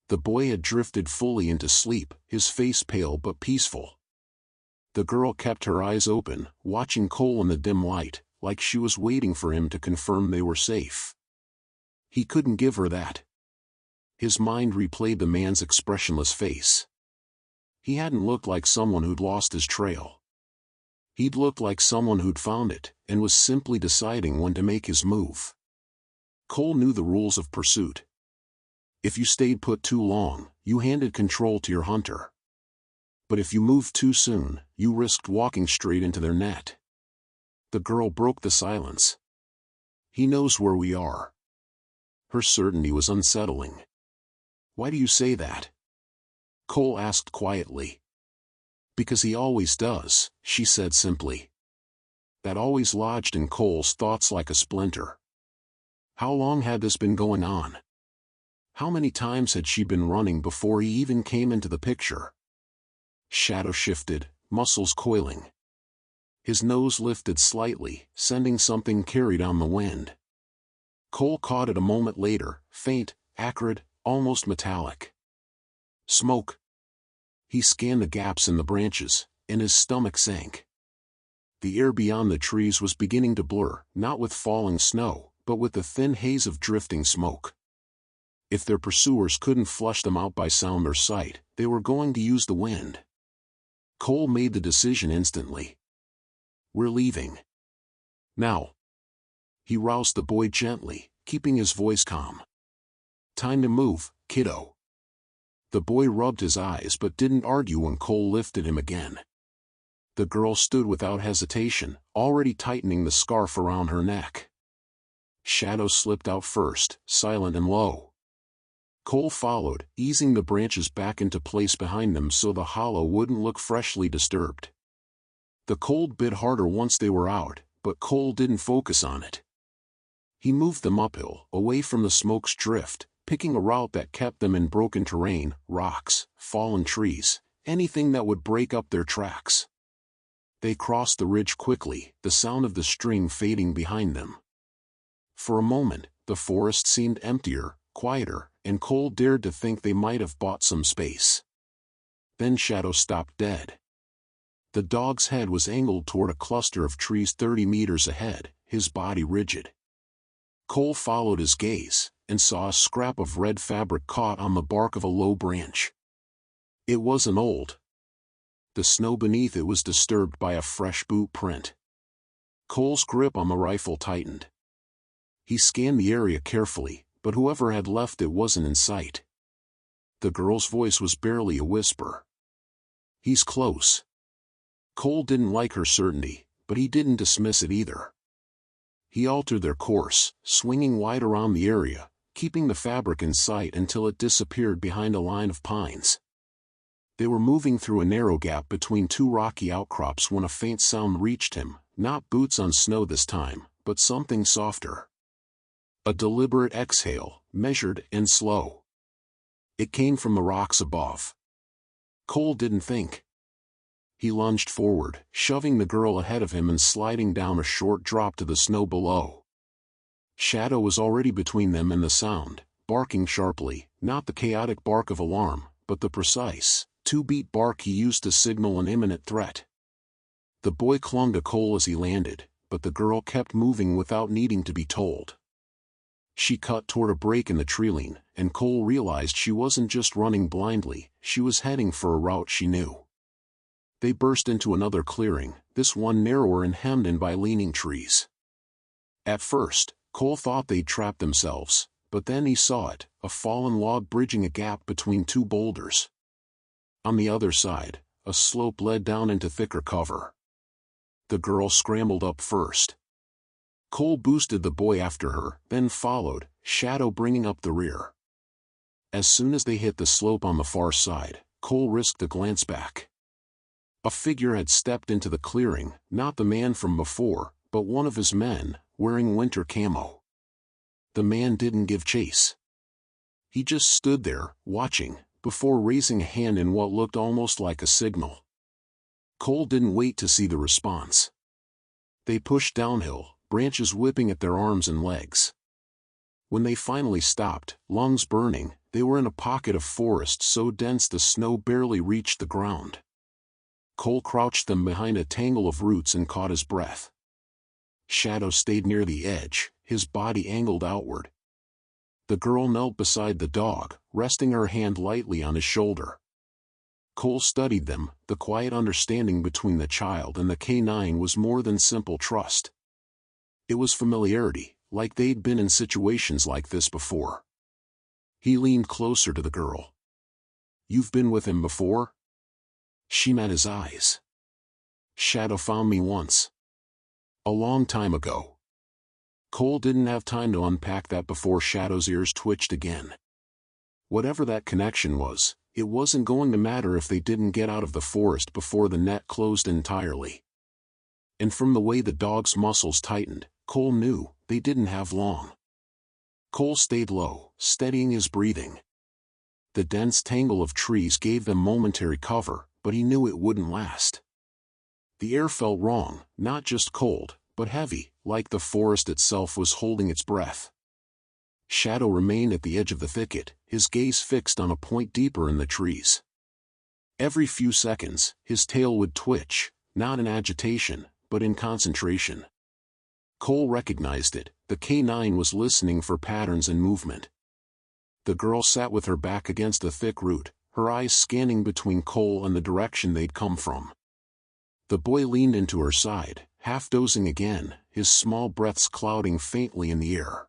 The boy had drifted fully into sleep, his face pale but peaceful. The girl kept her eyes open, watching Cole in the dim light, like she was waiting for him to confirm they were safe. He couldn't give her that. His mind replayed the man's expressionless face. He hadn't looked like someone who'd lost his trail. He'd looked like someone who'd found it, and was simply deciding when to make his move. Cole knew the rules of pursuit. If you stayed put too long, you handed control to your hunter. But if you moved too soon, you risked walking straight into their net. The girl broke the silence. "He knows where we are." Her certainty was unsettling. "Why do you say that?" Cole asked quietly. "Because he always does," she said simply. That always lodged in Cole's thoughts like a splinter. How long had this been going on? How many times had she been running before he even came into the picture? Shadow shifted, muscles coiling. His nose lifted slightly, sending something carried on the wind. Cole caught it a moment later, faint, acrid, almost metallic. Smoke. He scanned the gaps in the branches, and his stomach sank. The air beyond the trees was beginning to blur, not with falling snow, but with the thin haze of drifting smoke. If their pursuers couldn't flush them out by sound or sight, they were going to use the wind. Cole made the decision instantly. "We're leaving. Now." He roused the boy gently, keeping his voice calm. "Time to move, kiddo." The boy rubbed his eyes but didn't argue when Cole lifted him again. The girl stood without hesitation, already tightening the scarf around her neck. Shadow slipped out first, silent and low. Cole followed, easing the branches back into place behind them so the hollow wouldn't look freshly disturbed. The cold bit harder once they were out, but Cole didn't focus on it. He moved them uphill, away from the smoke's drift, picking a route that kept them in broken terrain, rocks, fallen trees, anything that would break up their tracks. They crossed the ridge quickly, the sound of the stream fading behind them. For a moment, the forest seemed emptier, quieter, and Cole dared to think they might have bought some space. Then Shadow stopped dead. The dog's head was angled toward a cluster of trees 30 meters ahead, his body rigid. Cole followed his gaze, and saw a scrap of red fabric caught on the bark of a low branch. It wasn't old. The snow beneath it was disturbed by a fresh boot print. Cole's grip on the rifle tightened. He scanned the area carefully, but whoever had left it wasn't in sight. The girl's voice was barely a whisper. "He's close." Cole didn't like her certainty, but he didn't dismiss it either. He altered their course, swinging wide around the area, keeping the fabric in sight until it disappeared behind a line of pines. They were moving through a narrow gap between two rocky outcrops when a faint sound reached him, not boots on snow this time, but something softer. A deliberate exhale, measured and slow. It came from the rocks above. Cole didn't think. He lunged forward, shoving the girl ahead of him and sliding down a short drop to the snow below. Shadow was already between them and the sound, barking sharply, not the chaotic bark of alarm, but the precise, two-beat bark he used to signal an imminent threat. The boy clung to Cole as he landed, but the girl kept moving without needing to be told. She cut toward a break in the treeline, and Cole realized she wasn't just running blindly, she was heading for a route she knew. They burst into another clearing, this one narrower and hemmed in by leaning trees. At first, Cole thought they'd trapped themselves, but then he saw it, a fallen log bridging a gap between two boulders. On the other side, a slope led down into thicker cover. The girl scrambled up first. Cole boosted the boy after her, then followed, Shadow bringing up the rear. As soon as they hit the slope on the far side, Cole risked a glance back. A figure had stepped into the clearing, not the man from before, but one of his men, wearing winter camo. The man didn't give chase. He just stood there, watching, before raising a hand in what looked almost like a signal. Cole didn't wait to see the response. They pushed downhill, branches whipping at their arms and legs. When they finally stopped, lungs burning, they were in a pocket of forest so dense the snow barely reached the ground. Cole crouched them behind a tangle of roots and caught his breath. Shadow stayed near the edge, his body angled outward. The girl knelt beside the dog, resting her hand lightly on his shoulder. Cole studied them. The quiet understanding between the child and the canine was more than simple trust. It was familiarity, like they'd been in situations like this before. He leaned closer to the girl. "You've been with him before?" She met his eyes. "Shadow found me once. A long time ago." Cole didn't have time to unpack that before Shadow's ears twitched again. Whatever that connection was, it wasn't going to matter if they didn't get out of the forest before the net closed entirely. And from the way the dog's muscles tightened, Cole knew they didn't have long. Cole stayed low, steadying his breathing. The dense tangle of trees gave them momentary cover, but he knew it wouldn't last. The air felt wrong, not just cold, but heavy, like the forest itself was holding its breath. Shadow remained at the edge of the thicket, his gaze fixed on a point deeper in the trees. Every few seconds, his tail would twitch, not in agitation, but in concentration. Cole recognized it. The canine was listening for patterns in movement. The girl sat with her back against a thick root, her eyes scanning between Cole and the direction they'd come from. The boy leaned into her side, half dozing again, his small breaths clouding faintly in the air.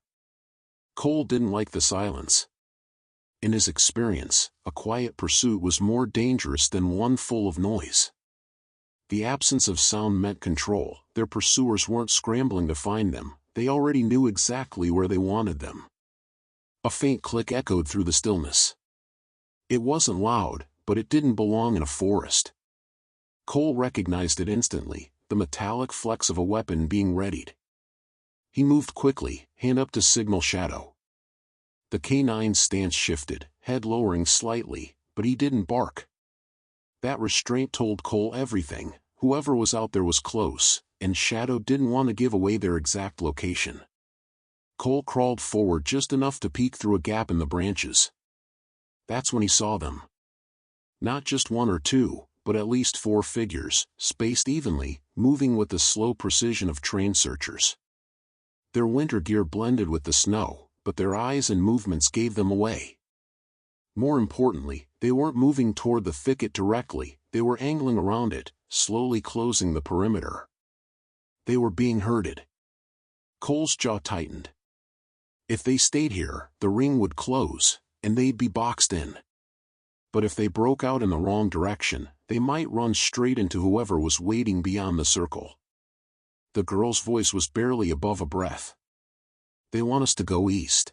Cole didn't like the silence. In his experience, a quiet pursuit was more dangerous than one full of noise. The absence of sound meant control. Their pursuers weren't scrambling to find them, they already knew exactly where they wanted them. A faint click echoed through the stillness. It wasn't loud, but it didn't belong in a forest. Cole recognized it instantly, the metallic flex of a weapon being readied. He moved quickly, hand up to signal Shadow. The canine's stance shifted, head lowering slightly, but he didn't bark. That restraint told Cole everything. Whoever was out there was close, and Shadow didn't want to give away their exact location. Cole crawled forward just enough to peek through a gap in the branches. That's when he saw them. Not just one or two, but at least 4 figures, spaced evenly, moving with the slow precision of trained searchers. Their winter gear blended with the snow, but their eyes and movements gave them away. More importantly, they weren't moving toward the thicket directly, they were angling around it, slowly closing the perimeter. They were being herded. Cole's jaw tightened. If they stayed here, the ring would close, and they'd be boxed in. But if they broke out in the wrong direction, they might run straight into whoever was waiting beyond the circle. The girl's voice was barely above a breath. "They want us to go east."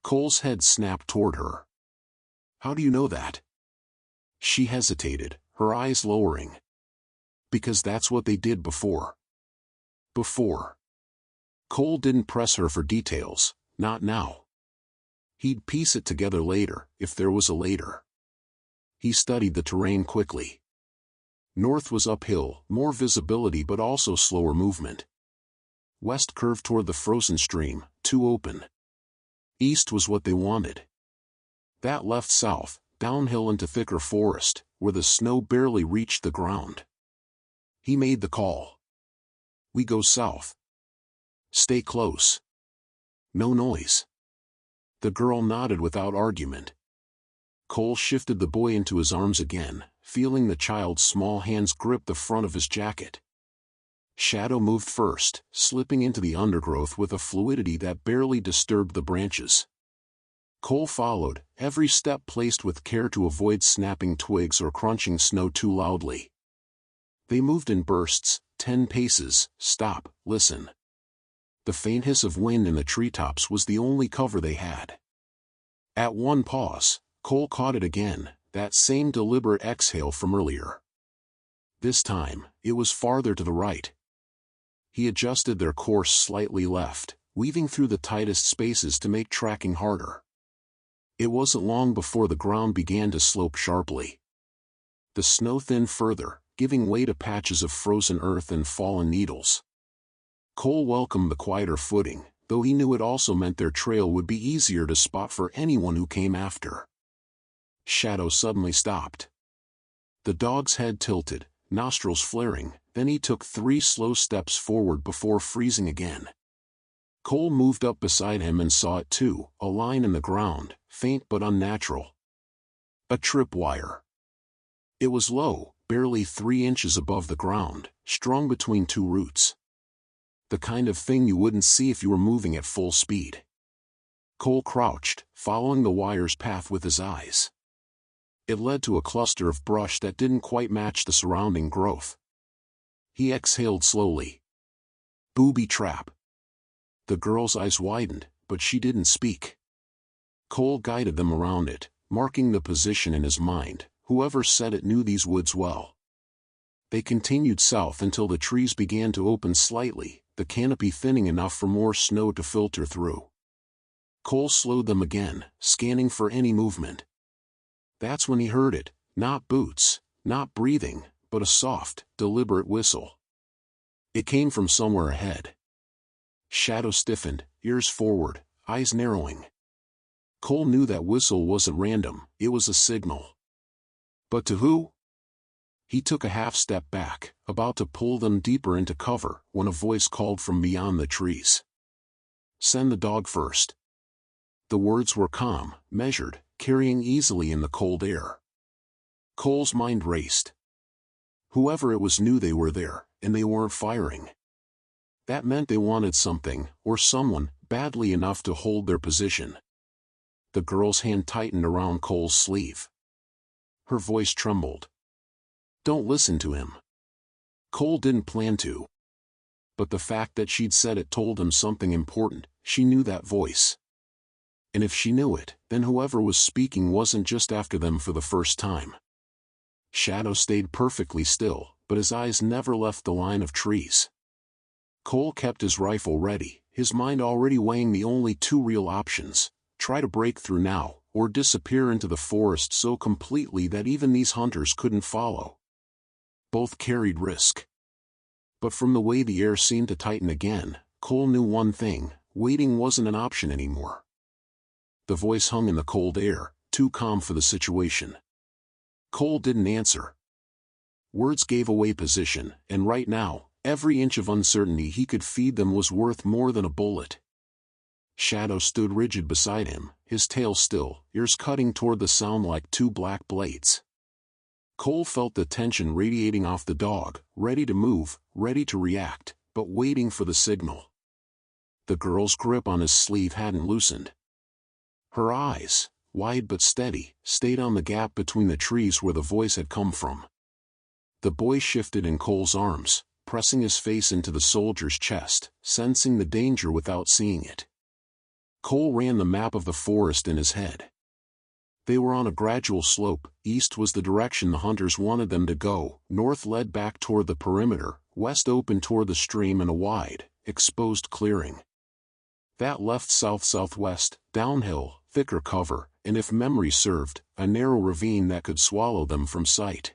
Cole's head snapped toward her. "How do you know that?" She hesitated, her eyes lowering. "Because that's what they did before." Before. Cole didn't press her for details, not now. He'd piece it together later, if there was a later. He studied the terrain quickly. North was uphill, more visibility but also slower movement. West curved toward the frozen stream, too open. East was what they wanted. That left south, downhill into thicker forest, where the snow barely reached the ground. He made the call. "We go south. Stay close. No noise." The girl nodded without argument. Cole shifted the boy into his arms again, feeling the child's small hands grip the front of his jacket. Shadow moved first, slipping into the undergrowth with a fluidity that barely disturbed the branches. Cole followed, every step placed with care to avoid snapping twigs or crunching snow too loudly. They moved in bursts, 10 paces, stop, listen. The faint hiss of wind in the treetops was the only cover they had. At one pause, Cole caught it again, that same deliberate exhale from earlier. This time, it was farther to the right. He adjusted their course slightly left, weaving through the tightest spaces to make tracking harder. It wasn't long before the ground began to slope sharply. The snow thinned further, giving way to patches of frozen earth and fallen needles. Cole welcomed the quieter footing, though he knew it also meant their trail would be easier to spot for anyone who came after. Shadow suddenly stopped. The dog's head tilted, nostrils flaring, then he took 3 slow steps forward before freezing again. Cole moved up beside him and saw it too, a line in the ground, faint but unnatural. A tripwire. It was low, barely 3 inches above the ground, strung between 2 roots. The kind of thing you wouldn't see if you were moving at full speed. Cole crouched, following the wire's path with his eyes. It led to a cluster of brush that didn't quite match the surrounding growth. He exhaled slowly. Booby trap. The girl's eyes widened, but she didn't speak. Cole guided them around it, marking the position in his mind. Whoever said it knew these woods well. They continued south until the trees began to open slightly, the canopy thinning enough for more snow to filter through. Cole slowed them again, scanning for any movement. That's when he heard it, not boots, not breathing, but a soft, deliberate whistle. It came from somewhere ahead. Shadow stiffened, ears forward, eyes narrowing. Cole knew that whistle wasn't random, it was a signal. But to who? He took a half step back, about to pull them deeper into cover, when a voice called from beyond the trees. Send the dog first. The words were calm, measured, carrying easily in the cold air. Cole's mind raced. Whoever it was knew they were there, and they weren't firing. That meant they wanted something, or someone, badly enough to hold their position. The girl's hand tightened around Cole's sleeve. Her voice trembled. Don't listen to him. Cole didn't plan to. But the fact that she'd said it told him something important. She knew that voice. And if she knew it, then whoever was speaking wasn't just after them for the first time. Shadow stayed perfectly still, but his eyes never left the line of trees. Cole kept his rifle ready, his mind already weighing the only 2 real options: try to break through now, or disappear into the forest so completely that even these hunters couldn't follow. Both carried risk. But from the way the air seemed to tighten again, Cole knew one thing: waiting wasn't an option anymore. The voice hung in the cold air, too calm for the situation. Cole didn't answer. Words gave away position, and right now, every inch of uncertainty he could feed them was worth more than a bullet. Shadow stood rigid beside him, his tail still, ears cutting toward the sound like 2 black blades. Cole felt the tension radiating off the dog, ready to move, ready to react, but waiting for the signal. The girl's grip on his sleeve hadn't loosened. Her eyes, wide but steady, stayed on the gap between the trees where the voice had come from. The boy shifted in Cole's arms, pressing his face into the soldier's chest, sensing the danger without seeing it. Cole ran the map of the forest in his head. They were on a gradual slope. East was the direction the hunters wanted them to go, north led back toward the perimeter, west opened toward the stream and a wide, exposed clearing. That left south-southwest, downhill, thicker cover, and if memory served, a narrow ravine that could swallow them from sight.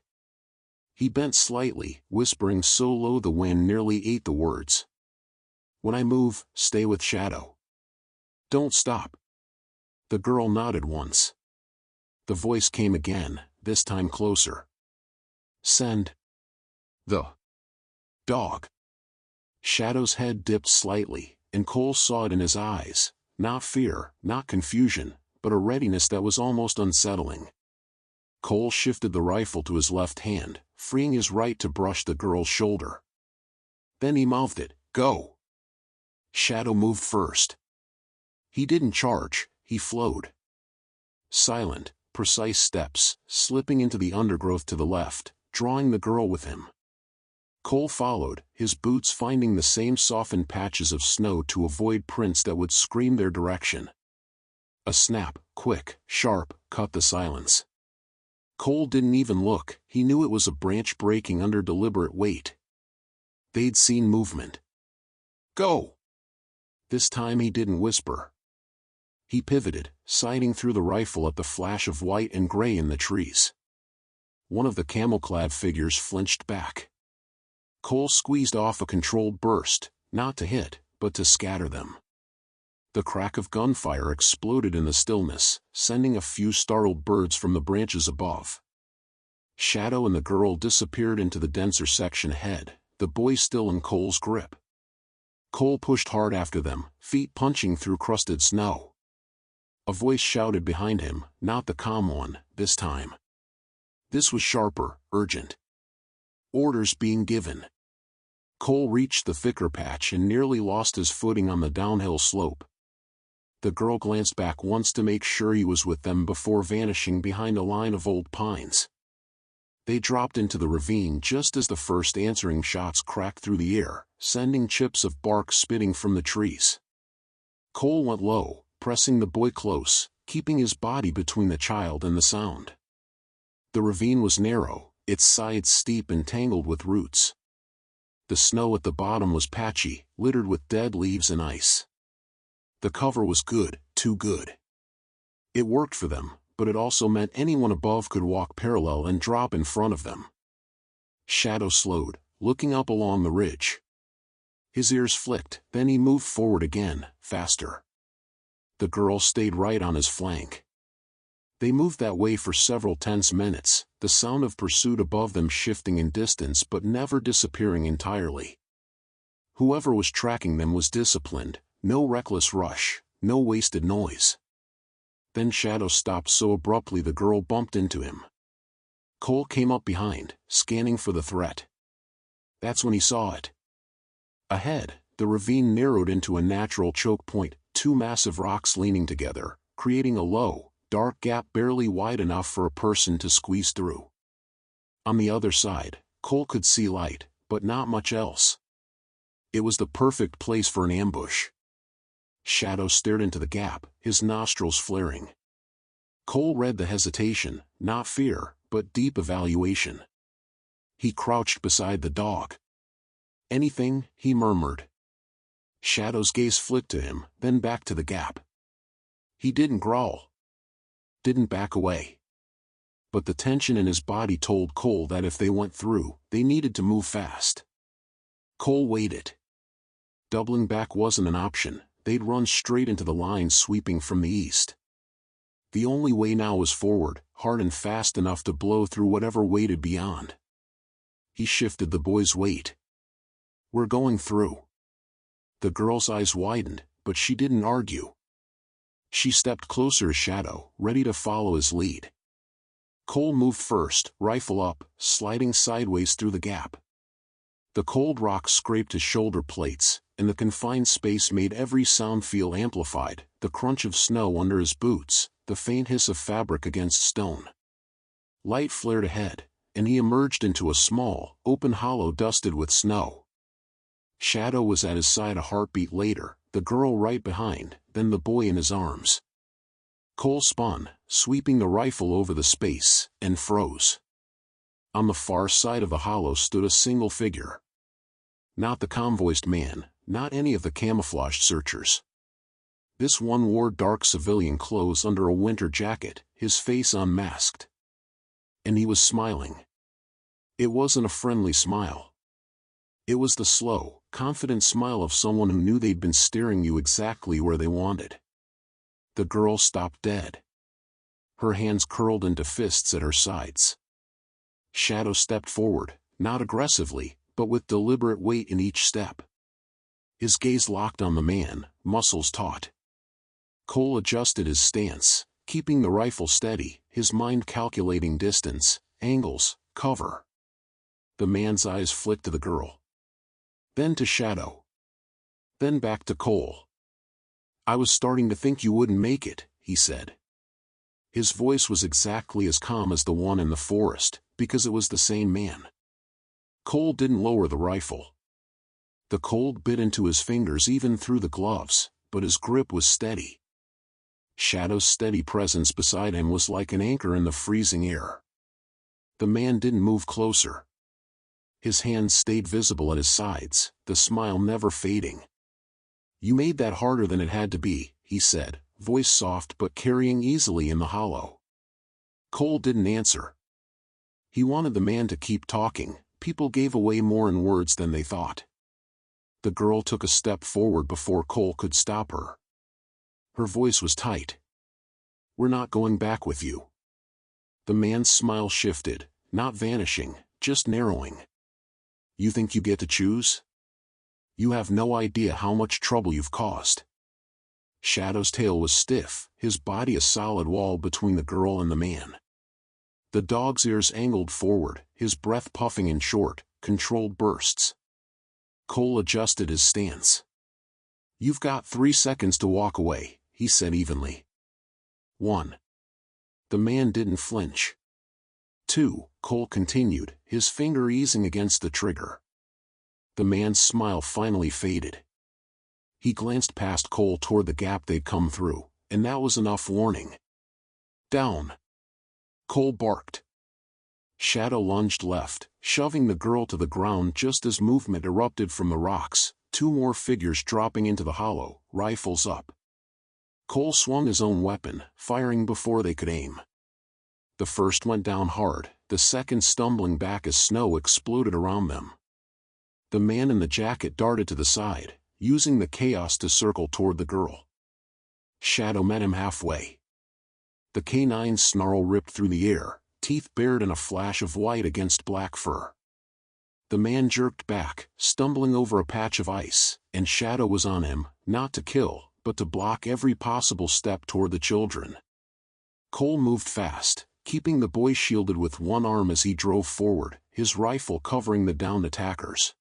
He bent slightly, whispering so low the wind nearly ate the words. When I move, stay with Shadow. Don't stop. The girl nodded once. The voice came again, this time closer. Send the dog. Shadow's head dipped slightly, and Cole saw it in his eyes, not fear, not confusion, but a readiness that was almost unsettling. Cole shifted the rifle to his left hand, freeing his right to brush the girl's shoulder. Then he mouthed it, go. Shadow moved first. He didn't charge, he flowed. Silent, precise steps, slipping into the undergrowth to the left, drawing the girl with him. Cole followed, his boots finding the same softened patches of snow to avoid prints that would scream their direction. A snap, quick, sharp, cut the silence. Cole didn't even look, he knew it was a branch breaking under deliberate weight. They'd seen movement. Go! This time he didn't whisper. He pivoted, sighting through the rifle at the flash of white and gray in the trees. One of the camel-clad figures flinched back. Cole squeezed off a controlled burst, not to hit, but to scatter them. The crack of gunfire exploded in the stillness, sending a few startled birds from the branches above. Shadow and the girl disappeared into the denser section ahead, the boy still in Cole's grip. Cole pushed hard after them, feet punching through crusted snow. A voice shouted behind him, not the calm one, this time. This was sharper, urgent. Orders being given. Cole reached the thicker patch and nearly lost his footing on the downhill slope. The girl glanced back once to make sure he was with them before vanishing behind a line of old pines. They dropped into the ravine just as the first answering shots cracked through the air, sending chips of bark spitting from the trees. Cole went low, pressing the boy close, keeping his body between the child and the sound. The ravine was narrow, its sides steep and tangled with roots. The snow at the bottom was patchy, littered with dead leaves and ice. The cover was good, too good. It worked for them, but it also meant anyone above could walk parallel and drop in front of them. Shadow slowed, looking up along the ridge. His ears flicked, then he moved forward again, faster. The girl stayed right on his flank. They moved that way for several tense minutes, the sound of pursuit above them shifting in distance but never disappearing entirely. Whoever was tracking them was disciplined, no reckless rush, no wasted noise. Then Shadow stopped so abruptly the girl bumped into him. Cole came up behind, scanning for the threat. That's when he saw it. Ahead, the ravine narrowed into a natural choke point, two massive rocks leaning together, creating a low, dark gap barely wide enough for a person to squeeze through. On the other side, Cole could see light, but not much else. It was the perfect place for an ambush. Shadow stared into the gap, his nostrils flaring. Cole read the hesitation, not fear, but deep evaluation. He crouched beside the dog. "Anything?" he murmured. Shadow's gaze flicked to him, then back to the gap. He didn't growl. Didn't back away. But the tension in his body told Cole that if they went through, they needed to move fast. Cole waited. Doubling back wasn't an option. They'd run straight into the line sweeping from the east. The only way now was forward, hard and fast enough to blow through whatever waited beyond. He shifted the boy's weight. "We're going through." The girl's eyes widened, but she didn't argue. She stepped closer to Shadow, ready to follow his lead. Cole moved first, rifle up, sliding sideways through the gap. The cold rock scraped his shoulder plates, and the confined space made every sound feel amplified, the crunch of snow under his boots, the faint hiss of fabric against stone. Light flared ahead, and he emerged into a small, open hollow dusted with snow. Shadow was at his side a heartbeat later, the girl right behind, then the boy in his arms. Cole spun, sweeping the rifle over the space, and froze. On the far side of the hollow stood a single figure. Not the convoiced man, not any of the camouflaged searchers. This one wore dark civilian clothes under a winter jacket, his face unmasked. And he was smiling. It wasn't a friendly smile. It was the slow, confident smile of someone who knew they'd been staring you exactly where they wanted. The girl stopped dead. Her hands curled into fists at her sides. Shadow stepped forward, not aggressively, but with deliberate weight in each step. His gaze locked on the man, muscles taut. Cole adjusted his stance, keeping the rifle steady, his mind calculating distance, angles, cover. The man's eyes flicked to the girl. Then to Shadow. Then back to Cole. "I was starting to think you wouldn't make it," he said. His voice was exactly as calm as the one in the forest, because it was the same man. Cole didn't lower the rifle. The cold bit into his fingers even through the gloves, but his grip was steady. Shadow's steady presence beside him was like an anchor in the freezing air. The man didn't move closer. His hands stayed visible at his sides, the smile never fading. "You made that harder than it had to be," he said, voice soft but carrying easily in the hollow. Cole didn't answer. He wanted the man to keep talking. People gave away more in words than they thought. The girl took a step forward before Cole could stop her. Her voice was tight. "We're not going back with you." The man's smile shifted, not vanishing, just narrowing. "You think you get to choose? You have no idea how much trouble you've caused." Shadow's tail was stiff, his body a solid wall between the girl and the man. The dog's ears angled forward, his breath puffing in short, controlled bursts. Cole adjusted his stance. "You've got 3 seconds to walk away," he said evenly. 1. The man didn't flinch. 2. Cole continued, his finger easing against the trigger. The man's smile finally faded. He glanced past Cole toward the gap they'd come through, and that was enough warning. "Down!" Cole barked. Shadow lunged left, shoving the girl to the ground just as movement erupted from the rocks, 2 more figures dropping into the hollow, rifles up. Cole swung his own weapon, firing before they could aim. The first went down hard, the second stumbling back as snow exploded around them. The man in the jacket darted to the side, using the chaos to circle toward the girl. Shadow met him halfway. The canine's snarl ripped through the air, teeth bared in a flash of white against black fur. The man jerked back, stumbling over a patch of ice, and Shadow was on him, not to kill, but to block every possible step toward the children. Cole moved fast, keeping the boy shielded with one arm as he drove forward, his rifle covering the downed attackers.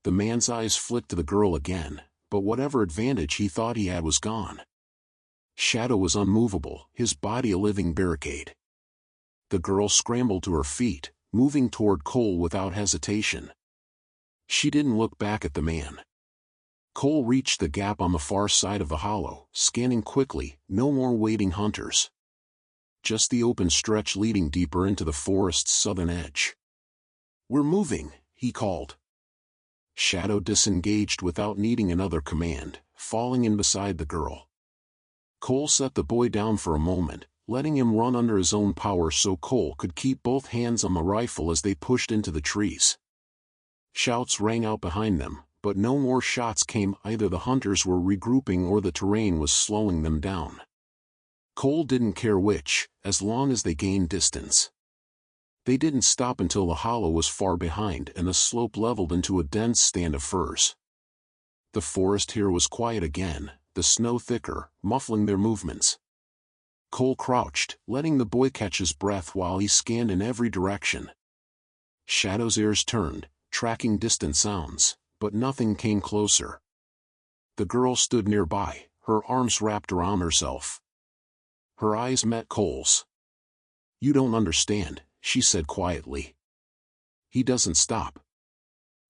The man's eyes flicked to the girl again, but whatever advantage he thought he had was gone. Shadow was unmovable, his body a living barricade. The girl scrambled to her feet, moving toward Cole without hesitation. She didn't look back at the man. Cole reached the gap on the far side of the hollow, scanning quickly, no more waiting hunters. Just the open stretch leading deeper into the forest's southern edge. "We're moving," he called. Shadow disengaged without needing another command, falling in beside the girl. Cole set the boy down for a moment, letting him run under his own power so Cole could keep both hands on the rifle as they pushed into the trees. Shouts rang out behind them, but no more shots came. Either the hunters were regrouping or the terrain was slowing them down. Cole didn't care which, as long as they gained distance. They didn't stop until the hollow was far behind and the slope leveled into a dense stand of firs. The forest here was quiet again, the snow thicker, muffling their movements. Cole crouched, letting the boy catch his breath while he scanned in every direction. Shadow's ears turned, tracking distant sounds, but nothing came closer. The girl stood nearby, her arms wrapped around herself. Her eyes met Cole's. "You don't understand," she said quietly. "He doesn't stop.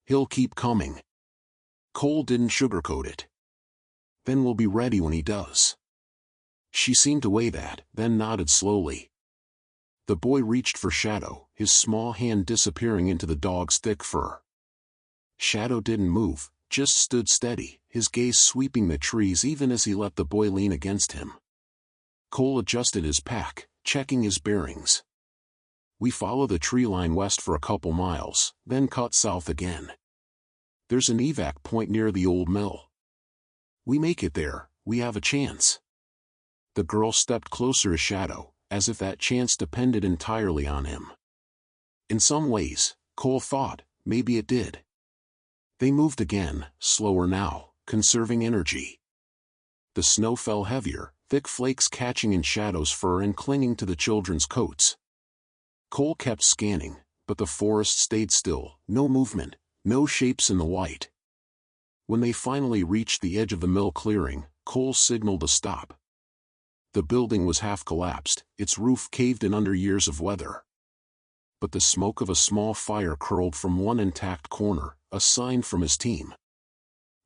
He'll keep coming." Cole didn't sugarcoat it. "Then we'll be ready when he does." She seemed to weigh that, then nodded slowly. The boy reached for Shadow, his small hand disappearing into the dog's thick fur. Shadow didn't move, just stood steady, his gaze sweeping the trees even as he let the boy lean against him. Cole adjusted his pack, checking his bearings. "We follow the tree line west for a couple miles, then cut south again. There's an evac point near the old mill. We make it there, we have a chance." The girl stepped closer to Shadow, as if that chance depended entirely on him. In some ways, Cole thought, maybe it did. They moved again, slower now, conserving energy. The snow fell heavier, thick flakes catching in Shadow's fur and clinging to the children's coats. Cole kept scanning, but the forest stayed still, no movement, no shapes in the white. When they finally reached the edge of the mill clearing, Cole signaled to stop. The building was half collapsed, its roof caved in under years of weather. But the smoke of a small fire curled from one intact corner, a sign from his team.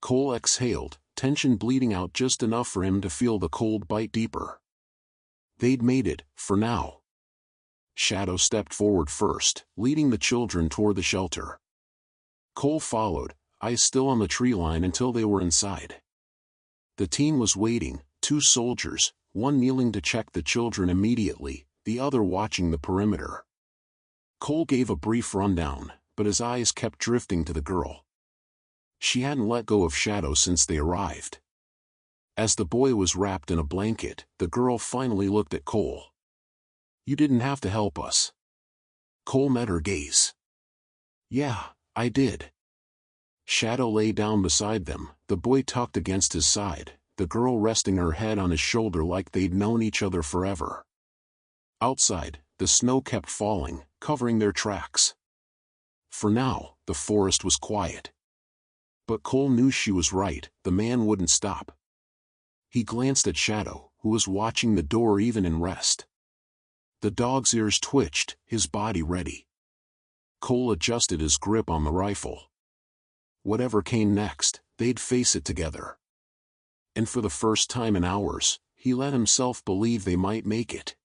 Cole exhaled, tension bleeding out just enough for him to feel the cold bite deeper. They'd made it, for now. Shadow stepped forward first, leading the children toward the shelter. Cole followed, eyes still on the tree line until they were inside. The team was waiting, 2 soldiers, one kneeling to check the children immediately, the other watching the perimeter. Cole gave a brief rundown, but his eyes kept drifting to the girl. She hadn't let go of Shadow since they arrived. As the boy was wrapped in a blanket, the girl finally looked at Cole. "You didn't have to help us." Cole met her gaze. "Yeah, I did." Shadow lay down beside them, the boy tucked against his side, the girl resting her head on his shoulder like they'd known each other forever. Outside, The snow kept falling, covering their tracks. For now, the forest was quiet. But Cole knew she was right, the man wouldn't stop. He glanced at Shadow, who was watching the door even in rest. The dog's ears twitched, his body ready. Cole adjusted his grip on the rifle. Whatever came next, they'd face it together. And for the first time in hours, he let himself believe they might make it.